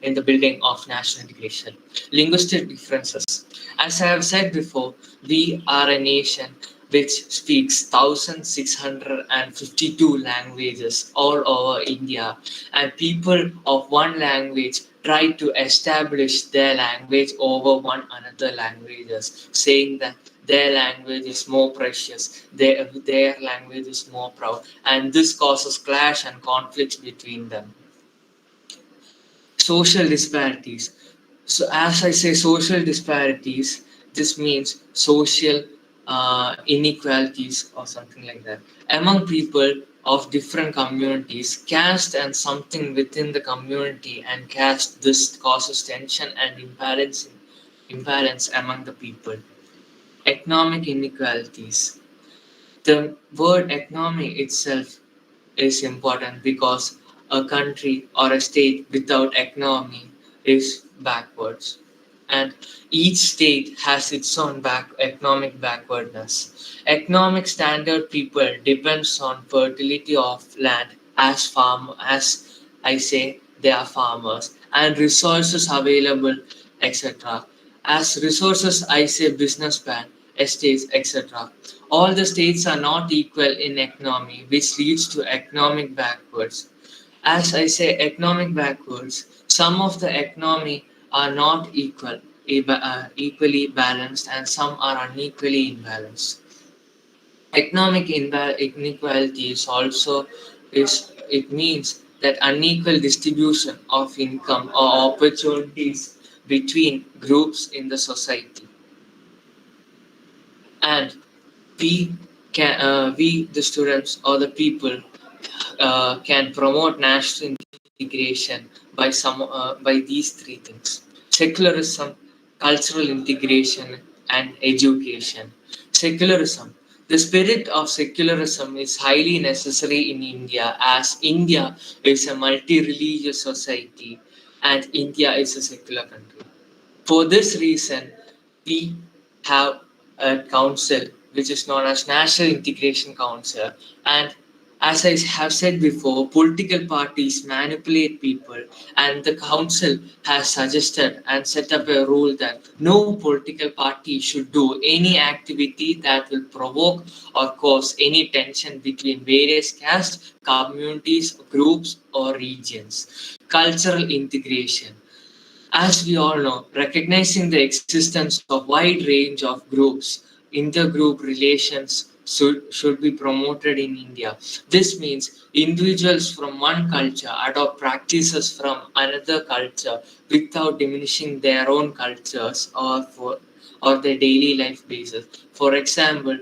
in the building of national integration. Linguistic differences. As I have said before, we are a nation which speaks 1,652 languages all over India, and people of one language try to establish their language over one another languages, saying that their language is more precious, their language is more proud, and this causes clash and conflicts between them. Social disparities. So, as I say, social disparities, this means social inequalities or something like that among people of different communities. Caste and something within the community and caste, this causes tension and imbalance among the people. Economic inequalities. The word economy itself is important because a country or a state without economy is backwards, and each state has its own economic backwardness. Economic standard people depends on fertility of land as I say they are farmers, and resources available, etc. As resources I say businessman, estates, etc. All the states are not equal in economy, which leads to economic backwards. As I say, economic backwards, some of the economy are not equally balanced, and some are unequally imbalanced. Economic inequality is also it means that unequal distribution of income or opportunities between groups in the society. And we the students or the people can promote national integration by these three things: secularism, cultural integration, and education. Secularism. The spirit of secularism is highly necessary in India, as India is a multi-religious society and India is a secular country. For this reason, we have a council which is known as National Integration Council. And as I have said before, political parties manipulate people, and the council has suggested and set up a rule that no political party should do any activity that will provoke or cause any tension between various castes, communities, groups, or regions. Cultural integration. As we all know, recognizing the existence of wide range of groups, intergroup relations should be promoted in India. This means individuals from one culture adopt practices from another culture without diminishing their own cultures or their daily life basis. For example,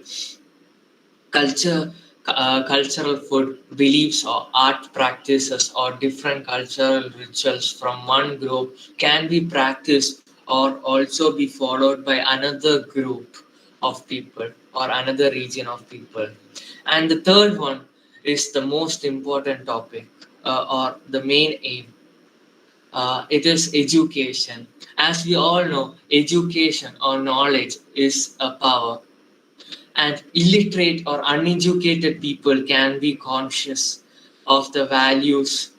Culture, cultural food, beliefs, or art practices, or different cultural rituals from one group can be practiced or also be followed by another group of people or another region of people. And the third one is the most important topic or the main aim. It is education. As we all know, education or knowledge is a power, and illiterate or uneducated people can be conscious of the values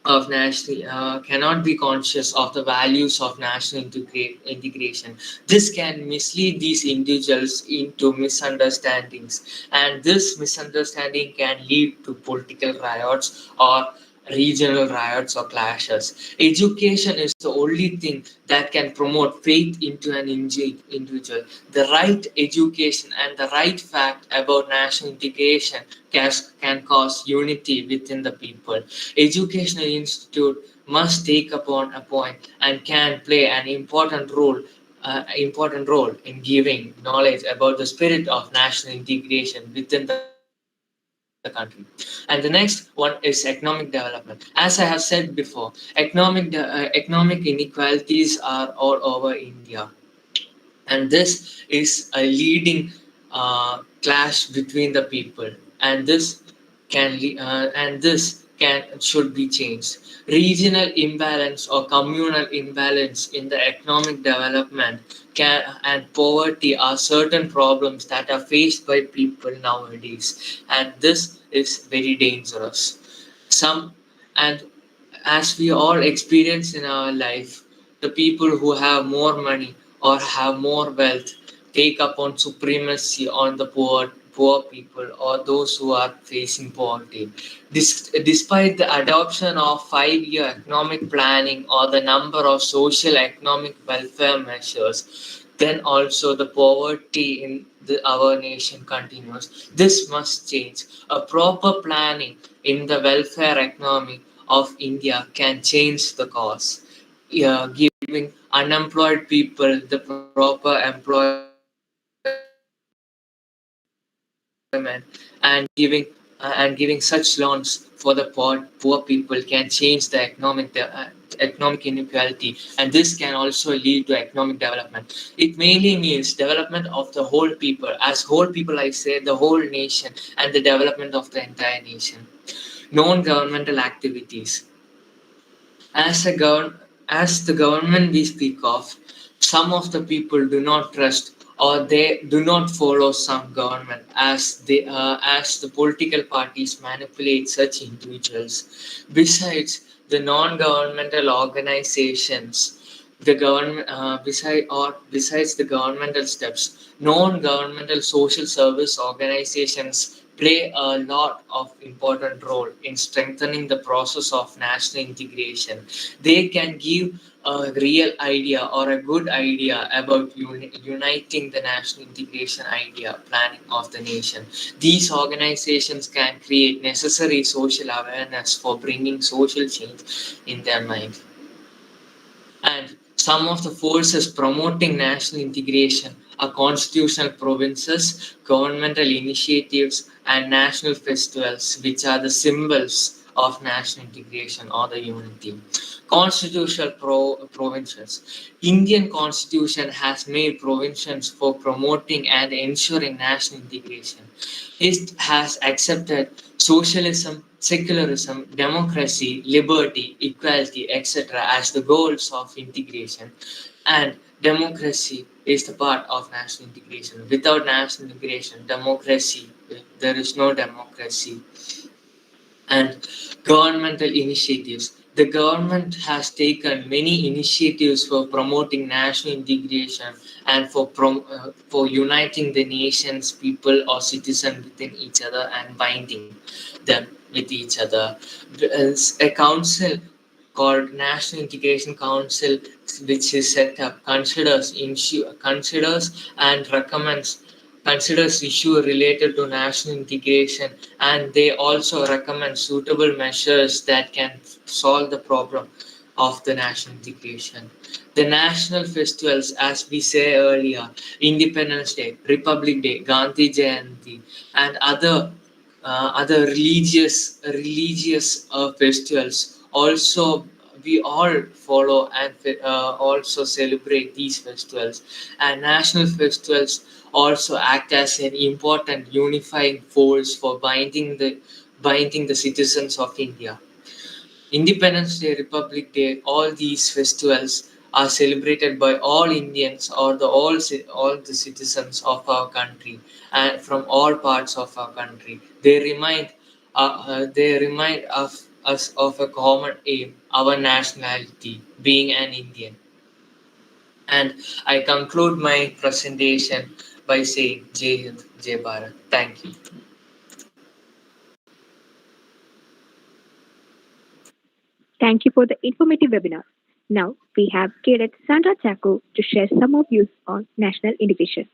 of national cannot be conscious of the values of national integration. This can mislead these individuals into misunderstandings, and this misunderstanding can lead to political riots or regional riots or clashes. Education is the only thing that can promote faith into an individual. The right education and the right fact about national integration can cause unity within the people. Educational institute must take upon a point and can play an important role in giving knowledge about the spirit of national integration within the country. And the next one is economic development. As I have said before, economic inequalities are all over India, and this is a leading clash between the people, and this can should be changed. Regional imbalance or communal imbalance in the economic development and poverty are certain problems that are faced by people nowadays, and this is very dangerous. Some and As we all experience in our life, the people who have more money or have more wealth take upon supremacy on the poor people or those who are facing poverty. Despite the adoption of 5-year economic planning or the number of social economic welfare measures, then also the poverty in our nation continues. This must change. A proper planning in the welfare economy of India can change the cause, giving unemployed people the proper employment and giving such loans for the poor people can change the economic inequality, and this can also lead to economic development. It mainly means development of the whole people. As whole people, I say the whole nation and the development of the entire nation. Non-governmental activities. As the government we speak of, some of the people do not trust or they do not follow some government as the political parties manipulate such individuals. Besides the non-governmental organizations, the government besides the governmental steps, non-governmental social service organizations play a lot of important role in strengthening the process of national integration. They can give a real idea or a good idea about uniting the national integration idea planning of the nation. These organizations can create necessary social awareness for bringing social change in their mind. And some of the forces promoting national integration are constitutional provinces, governmental initiatives, and national festivals, which are the symbols of national integration or the unity. Constitutional provinces. Indian constitution has made provisions for promoting and ensuring national integration. It has accepted socialism, secularism, democracy, liberty, equality, etc. as the goals of integration. And democracy is the part of national integration. Without national integration, there is no democracy. And governmental initiatives. The government has taken many initiatives for promoting national integration and for uniting the nation's people or citizens within each other and binding them with each other. A council called National Integration Council, which is set up, considers and recommends considers issue related to national integration, and they also recommend suitable measures that can solve the problem of the national integration. The national festivals, as we say earlier, Independence Day, Republic Day, Gandhi Jayanti, and other religious festivals. Also, we all follow and also celebrate these festivals. And national festivals also act as an important unifying force for binding the citizens of India. Independence Day, Republic Day, all these festivals are celebrated by all Indians or all the citizens of our country and from all parts of our country. They remind of us of a common aim, our nationality, being an Indian. And I conclude my presentation by saying Jai Hind, Jai Bharat. Thank you. Thank you for the informative webinar. Now we have Cadet Sandra Chaco to share some of views on national integration.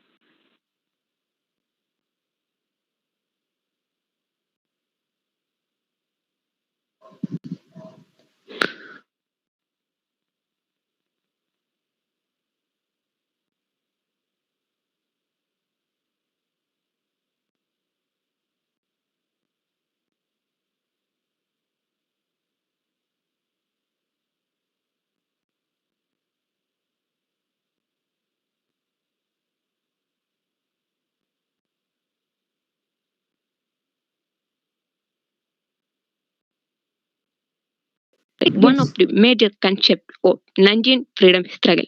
One of the major concepts of 19th freedom struggle.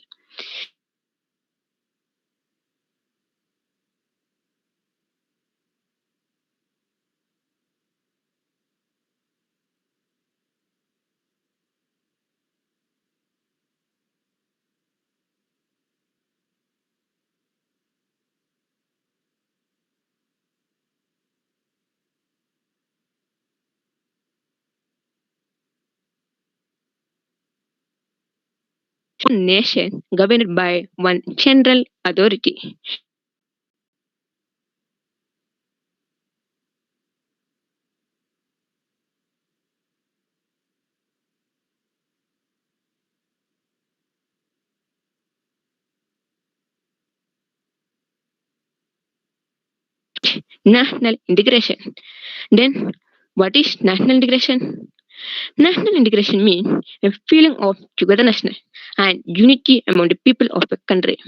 One nation governed by one central authority. National integration. Then, what is national integration? National integration means a feeling of togetherness and unity among the people of a country.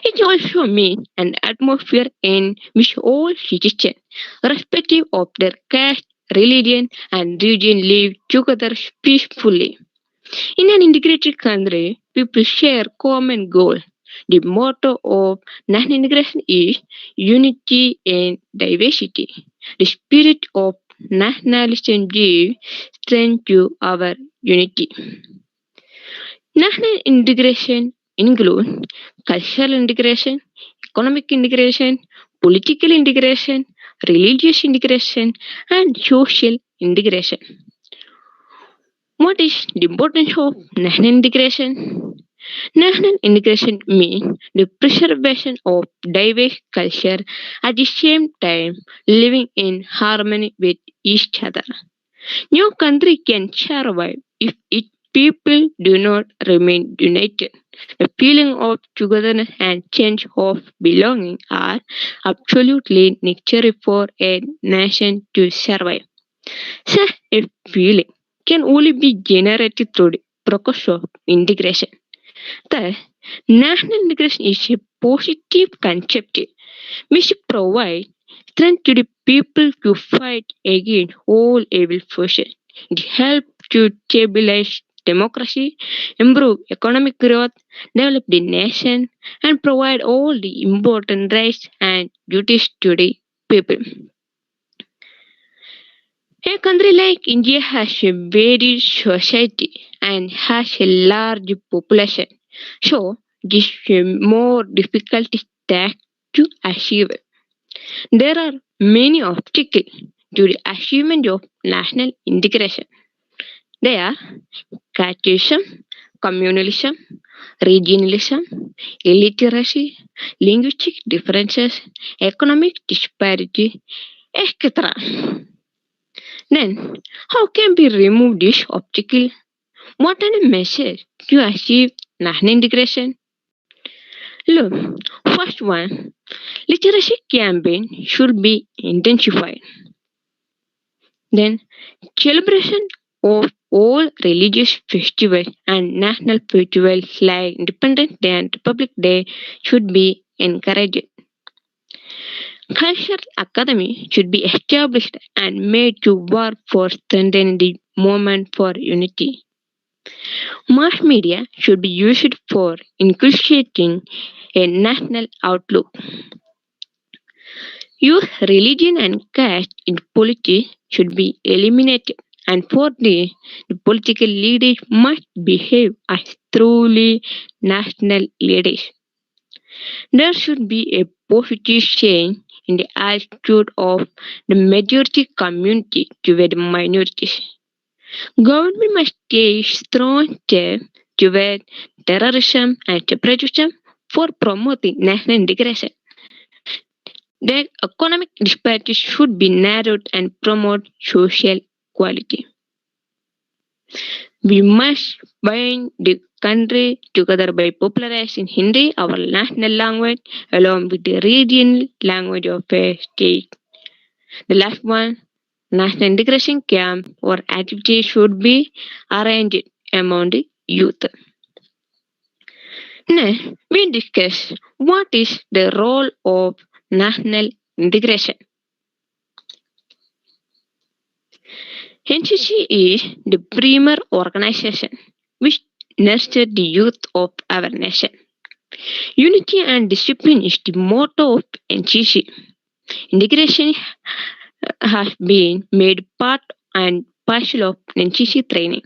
It also means an atmosphere in which all citizens, irrespective of their caste, religion, and region, live together peacefully. In an integrated country, people share common goals. The motto of national integration is unity in diversity. The spirit of nationalism gives strength to our unity. National integration includes cultural integration, economic integration, political integration, religious integration, and social integration. What is the importance of national integration? National integration means the preservation of diverse culture at the same time living in harmony with each other. No country can survive if its people do not remain united. The feeling of togetherness and sense of belonging are absolutely necessary for a nation to survive. Such a feeling can only be generated through the process of integration. Thus, national integration is a positive concept which provides strength to the people to fight against all evil forces. It helps to stabilize democracy, improve economic growth, develop the nation, and provide all the important rights and duties to the people. A country like India has a varied society and has a large population, so this is a more difficult task to achieve. There are many obstacles to the achievement of national integration. They are casteism, communalism, regionalism, illiteracy, linguistic differences, economic disparity, etc. Then, how can we remove this obstacle? What are the measures to achieve national integration? Look, first one, literacy campaign should be intensified. Then, celebration of all religious festivals and national festivals like Independence Day and Republic Day should be encouraged. Cultural academy should be established and made to work for strengthening the movement for unity. Mass media should be used for inculcating a national outlook. Youth religion and caste in politics should be eliminated, and fourthly, the political leaders must behave as truly national leaders. There should be a positive change in the attitude of the majority community toward the minorities. Government must take strong steps toward terrorism and separatism for promoting national integration. The economic disparities should be narrowed and promote social equality. We must bind the country together by popularizing Hindi, our national language, along with the regional language of a state. The last one, national integration camp or activities should be arranged among the youth. Next, we discuss what is the role of national integration. NCC is the premier organization which nurtures the youth of our nation. Unity and discipline is the motto of NCC. Integration has been made part and parcel of NCC training.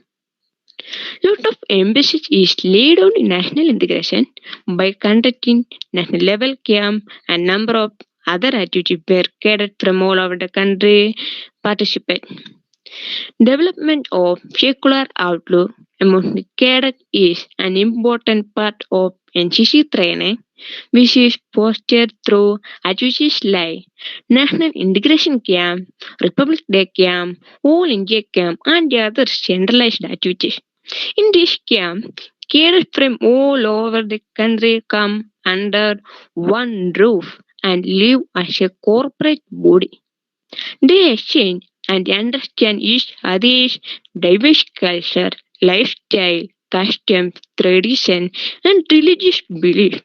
Lot of emphasis is laid on national integration by conducting national level camp and number of other activities where cadets from all over the country participate. Development of secular outlook among the cadets is an important part of NCC training, which is fostered through activities like National Integration Camp, Republic Day Camp, All India Camp, and the other centralized activities. In this camp, cadets from all over the country come under one roof and live as a corporate body. They exchange and understand each other's diverse culture, lifestyle, customs, tradition, and religious beliefs.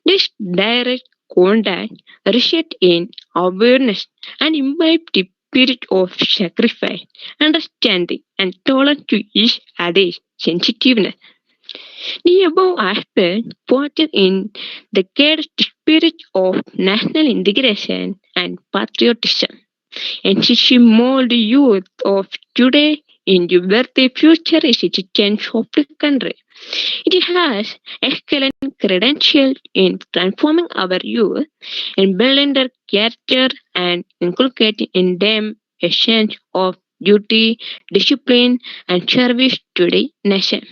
This direct contact results in awareness and imbibe the spirit of sacrifice, understanding, and tolerance to each other's sensitiveness. The above aspect fostered in the care spirit of national integration and patriotism. NCC mold the youth of today into where the future is citizens of the country. It has excellent credentials in transforming our youth and building their character and inculcating in them a sense of duty, discipline, and service to the nation.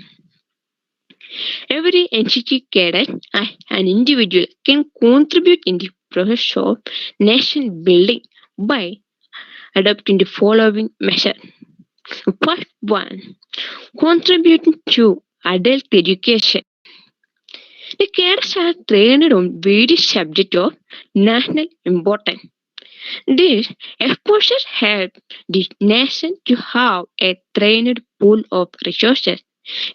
Every NCC cadet as an individual can contribute in the process of nation building by adopting the following measures. First one, contributing to adult education. The cadets are trained on various subjects of national importance. This exposure helps the nation to have a trained pool of resources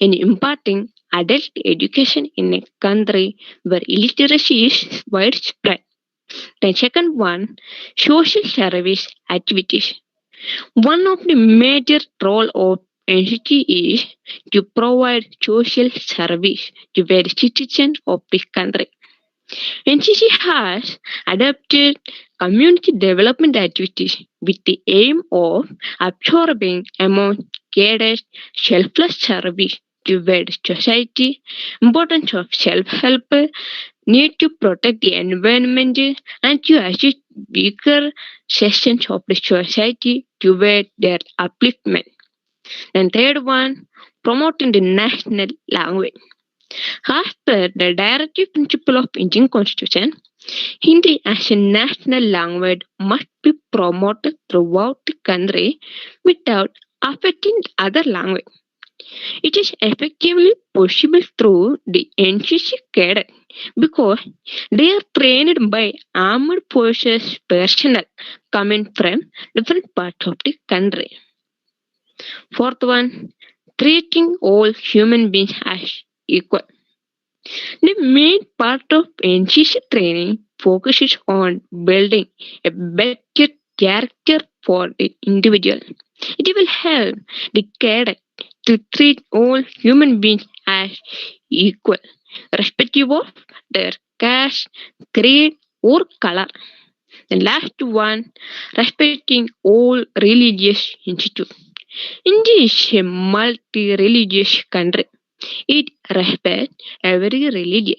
in imparting adult education in a country where illiteracy is widespread. The second one, social service activities. One of the major role of NCT is to provide social service to the citizens of this country. NCC has adopted community development activities with the aim of absorbing among cadets selfless service toward society, importance of self-help, need to protect the environment, and to assist weaker sections of the society toward their upliftment. And third one, promoting the national language. As per the directive principle of Indian Constitution, Hindi as a national language must be promoted throughout the country without affecting other language. It is effectively possible through the NCC cadre because they are trained by armed forces personnel coming from different parts of the country. Fourth one, treating all human beings as equal. The main part of NCC training focuses on building a better character for the individual. It will help the cadet to treat all human beings as equal, irrespective of their caste, creed, or color. The last one, respecting all religious institutes. India is a multi-religious country. It respects every religion.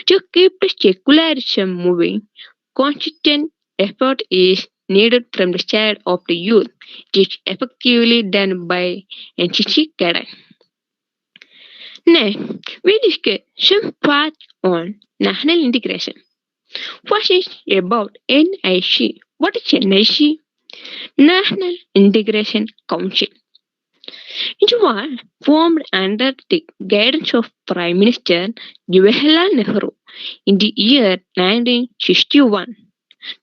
To keep the secularism moving, consistent effort is needed from the side of the youth. It is effectively done by NCC cadets. Next, we discuss some facts on national integration. First is about NIC. What is NIC? National Integration Council. It was formed under the guidance of Prime Minister Jawaharlal Nehru in the year 1961.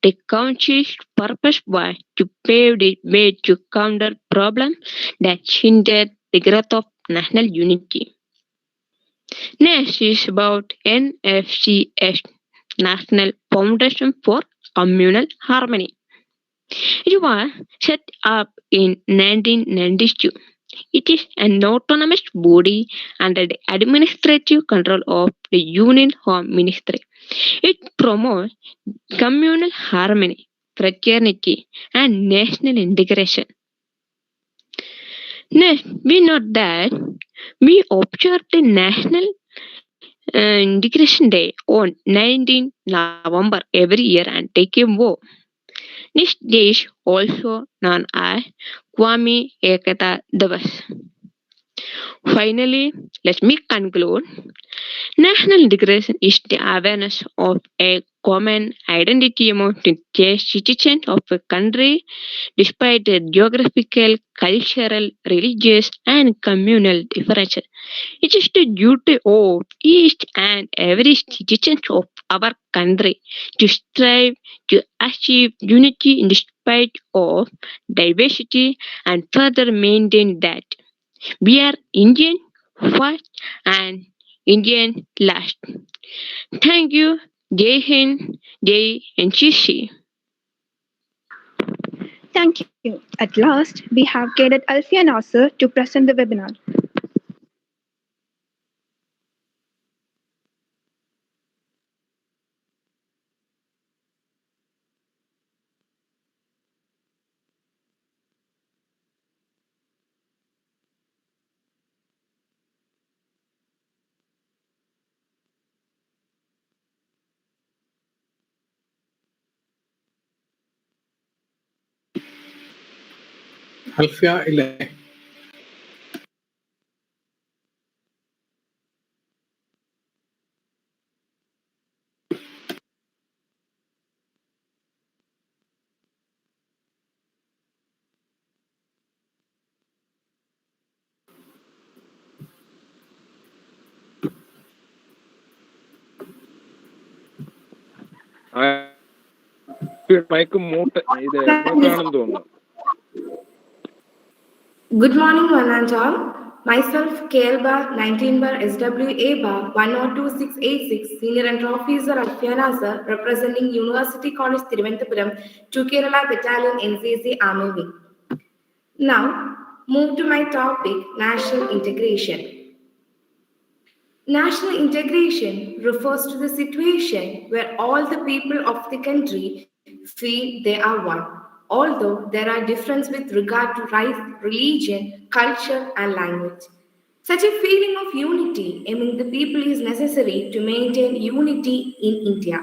The council's purpose was to pave the way to counter problems that hindered the growth of national unity. Next is about NFCS, National Foundation for Communal Harmony. It was set up in 1992. It is an autonomous body under the administrative control of the Union Home Ministry. It promotes communal harmony, fraternity, and national integration. Next, we note that we observe the National Integration Day on 19 November every year and take a vow. This day is also known as Kwame Ekata Divas. Finally, let me conclude. National integration is the awareness of a common identity among the citizens of a country despite their geographical, cultural, religious, and communal differences. It is the duty of each and every citizen of our country to strive to achieve unity in spite of diversity and further maintain that we are Indian first and Indian last. Thank you. Jai Hind, Jai NCC. Thank you. At last, we have Cadet Alfia Nasser to present the webinar. Alfia Ile. Mic mute ഇത് മൂട്ടാണെന്ന് തോന്നുന്നു. Good morning, one and all. Myself, KL bar 19 bar SWA bar 102686, Senior Under Officer Alfia Nasser, representing University College Thiruvananthapuram to Kerala Battalion NCC Army Wing. Now, move to my topic, national integration. National integration refers to the situation where all the people of the country feel they are one, although there are differences with regard to race, religion, culture, and language. Such a feeling of unity among the people is necessary to maintain unity in India.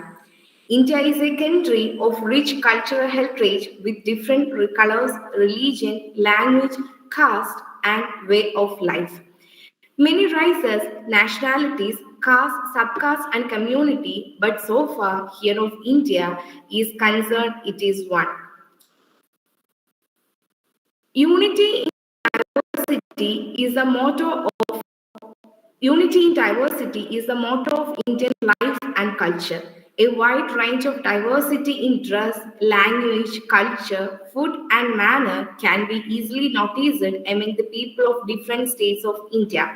India is a country of rich cultural heritage with different colors, religion, language, caste, and way of life. Many races, nationalities, castes, subcastes, and community, but so far here of India is concerned, it is one. Unity in diversity is the motto of Unity in diversity is the motto of Indian life and culture. A wide range of diversity in dress, language, culture, food, and manner can be easily noticed among the people of different states of India.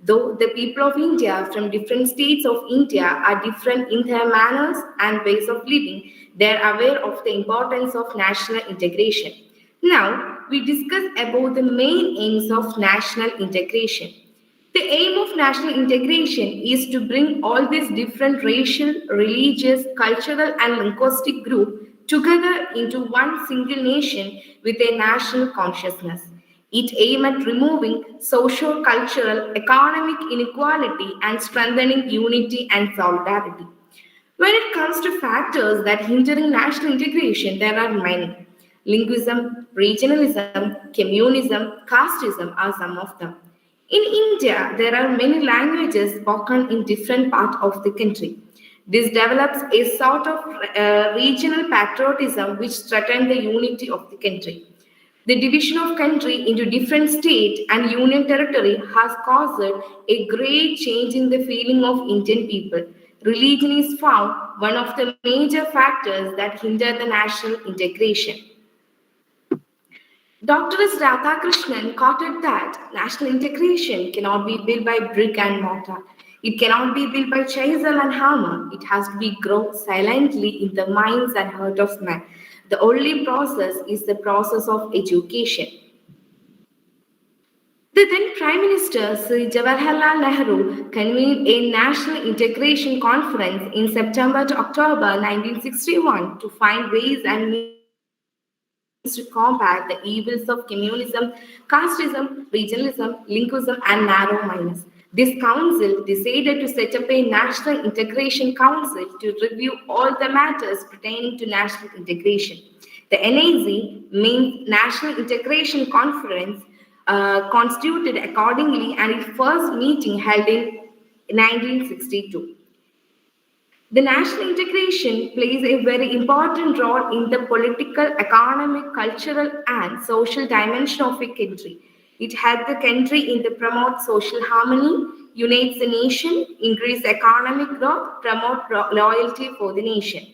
Though the people of India from different states of India are different in their manners and ways of living, they are aware of the importance of national integration. Now, we discuss about the main aims of national integration. The aim of national integration is to bring all these different racial, religious, cultural, and linguistic groups together into one single nation with a national consciousness. It aims at removing social, cultural, economic inequality and strengthening unity and solidarity. When it comes to factors that hindering national integration, there are many. Linguism, regionalism, communism, casteism are some of them. In India, there are many languages spoken in different parts of the country. This develops a sort of regional patriotism which threatens the unity of the country. The division of country into different state and union territory has caused a great change in the feeling of Indian people. Religion is found one of the major factors that hinder the national integration. Dr. S. Radhakrishnan quoted that national integration cannot be built by brick and mortar. It cannot be built by chisel and hammer. It has to be grown silently in the minds and heart of men. The only process is the process of education. The then Prime Minister Sri Jawaharlal Nehru convened a national integration conference in September to October 1961 to find ways and means to combat the evils of communism, casteism, regionalism, linguism, and narrow mindedness. This council decided to set up a National Integration Council to review all the matters pertaining to national integration. The NIC means National Integration Conference constituted accordingly and its first meeting held in 1962. The national integration plays a very important role in the political, economic, cultural, and social dimension of a country. It helps the country in the promote social harmony, unites the nation, increase economic growth, promote loyalty for the nation.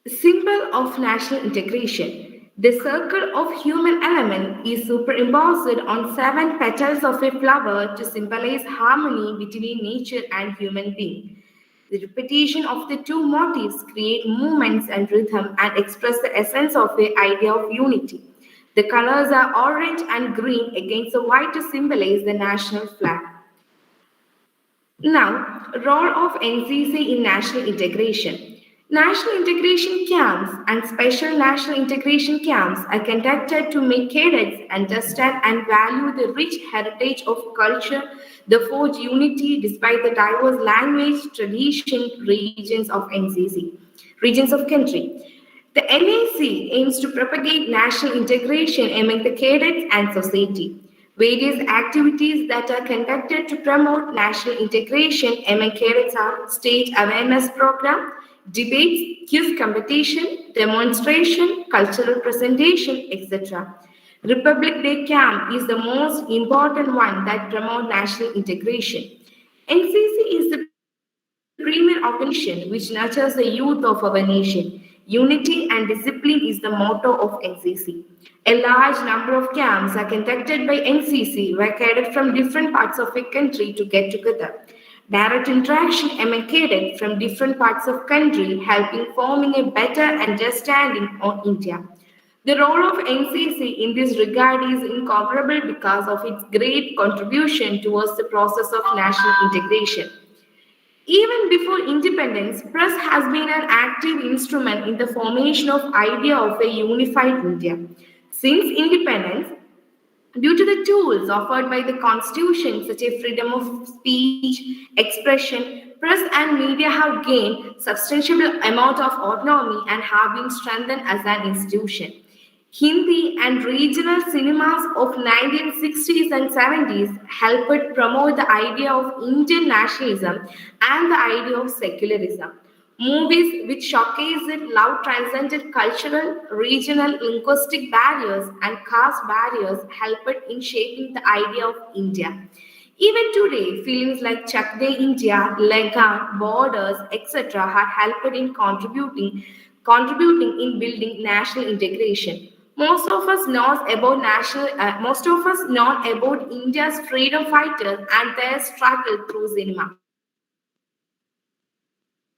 Symbol of national integration. The circle of human element is superimposed on 7 petals of a flower to symbolize harmony between nature and human being. The repetition of the two motifs create movements and rhythm and express the essence of the idea of unity. The colors are orange and green against the white to symbolize the national flag. Now, role of NCC in national integration. National integration camps and special national integration camps are conducted to make cadets understand and value the rich heritage of culture, the forge unity despite the diverse language, tradition, regions of country. The NAC aims to propagate national integration among the cadets and society. Various activities that are conducted to promote national integration among cadets are state awareness program, debates, quiz competition, demonstration, cultural presentation, etc. Republic Day camp is the most important one that promote national integration. NCC is the premier organization which nurtures the youth of our nation. Unity and discipline is the motto of NCC. A large number of camps are conducted by NCC where cadets from different parts of a country to get together. Direct interaction among cadets from different parts of country helping forming a better understanding of India. The role of NCC in this regard is incomparable because of its great contribution towards the process of national integration. Even before independence, press has been an active instrument in the formation of idea of a unified India. Since independence, due to the tools offered by the constitution such as freedom of speech, expression, press and media have gained substantial amount of autonomy and have been strengthened as an institution. Hindi and regional cinemas of 1960s and 70s helped promote the idea of Indian nationalism and the idea of secularism. Movies which showcased love transcended cultural, regional, linguistic barriers and caste barriers helped in shaping the idea of India. Even today, films like Chak De India, Lagan, Borders, etc. have helped in contributing in building national integration. Most of us know about India's freedom fighters and their struggle through cinema.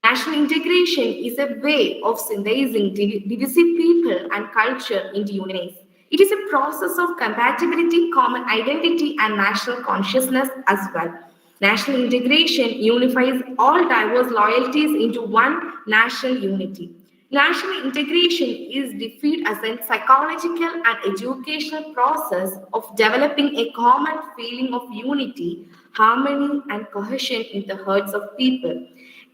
National integration is a way of synthesizing divisive people and culture into unity. It is a process of compatibility, common identity, and national consciousness as well. National integration unifies all diverse loyalties into one national unity. National integration is defined as a psychological and educational process of developing a common feeling of unity, harmony, and cohesion in the hearts of people.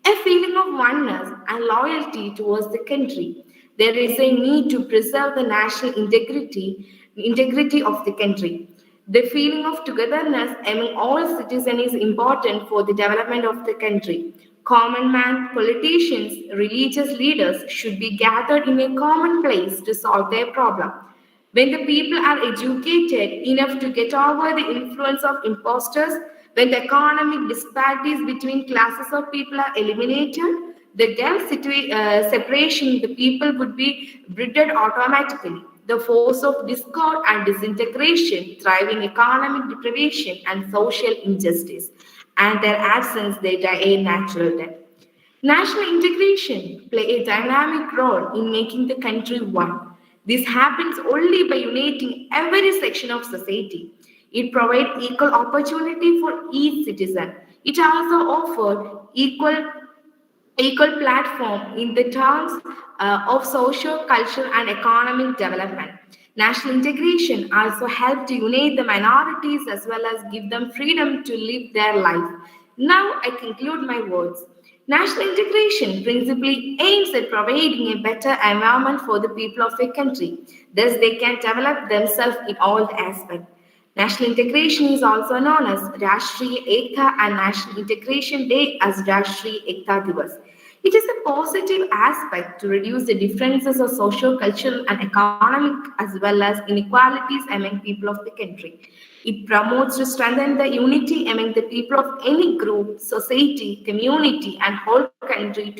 A feeling of oneness and loyalty towards the country. There is a need to preserve the national integrity of the country. The feeling of togetherness among all citizens is important for the development of the country. Common man, politicians, religious leaders should be gathered in a common place to solve their problem. When the people are educated enough to get over the influence of impostors, when the economic disparities between classes of people are eliminated, the separation in the people would be bridged automatically. The force of discord and disintegration thrive in economic deprivation and social injustice, and their absence they die a natural death. National integration play a dynamic role in making the country one. This happens only by uniting every section of society. It provides equal opportunity for each citizen. It also offers equal platform in the terms of social, cultural, and economic development. National integration also helps to unite the minorities as well as give them freedom to live their life. Now I conclude my words. National integration principally aims at providing a better environment for the people of a country. Thus, they can develop themselves in all the aspects. National integration is also known as Rashtriya Ekta and National Integration Day as Rashtriya Ekta Divas. It is a positive aspect to reduce the differences of social, cultural, and economic as well as inequalities among people of the country. It promotes to strengthen the unity among the people of any group, society, community, and whole country to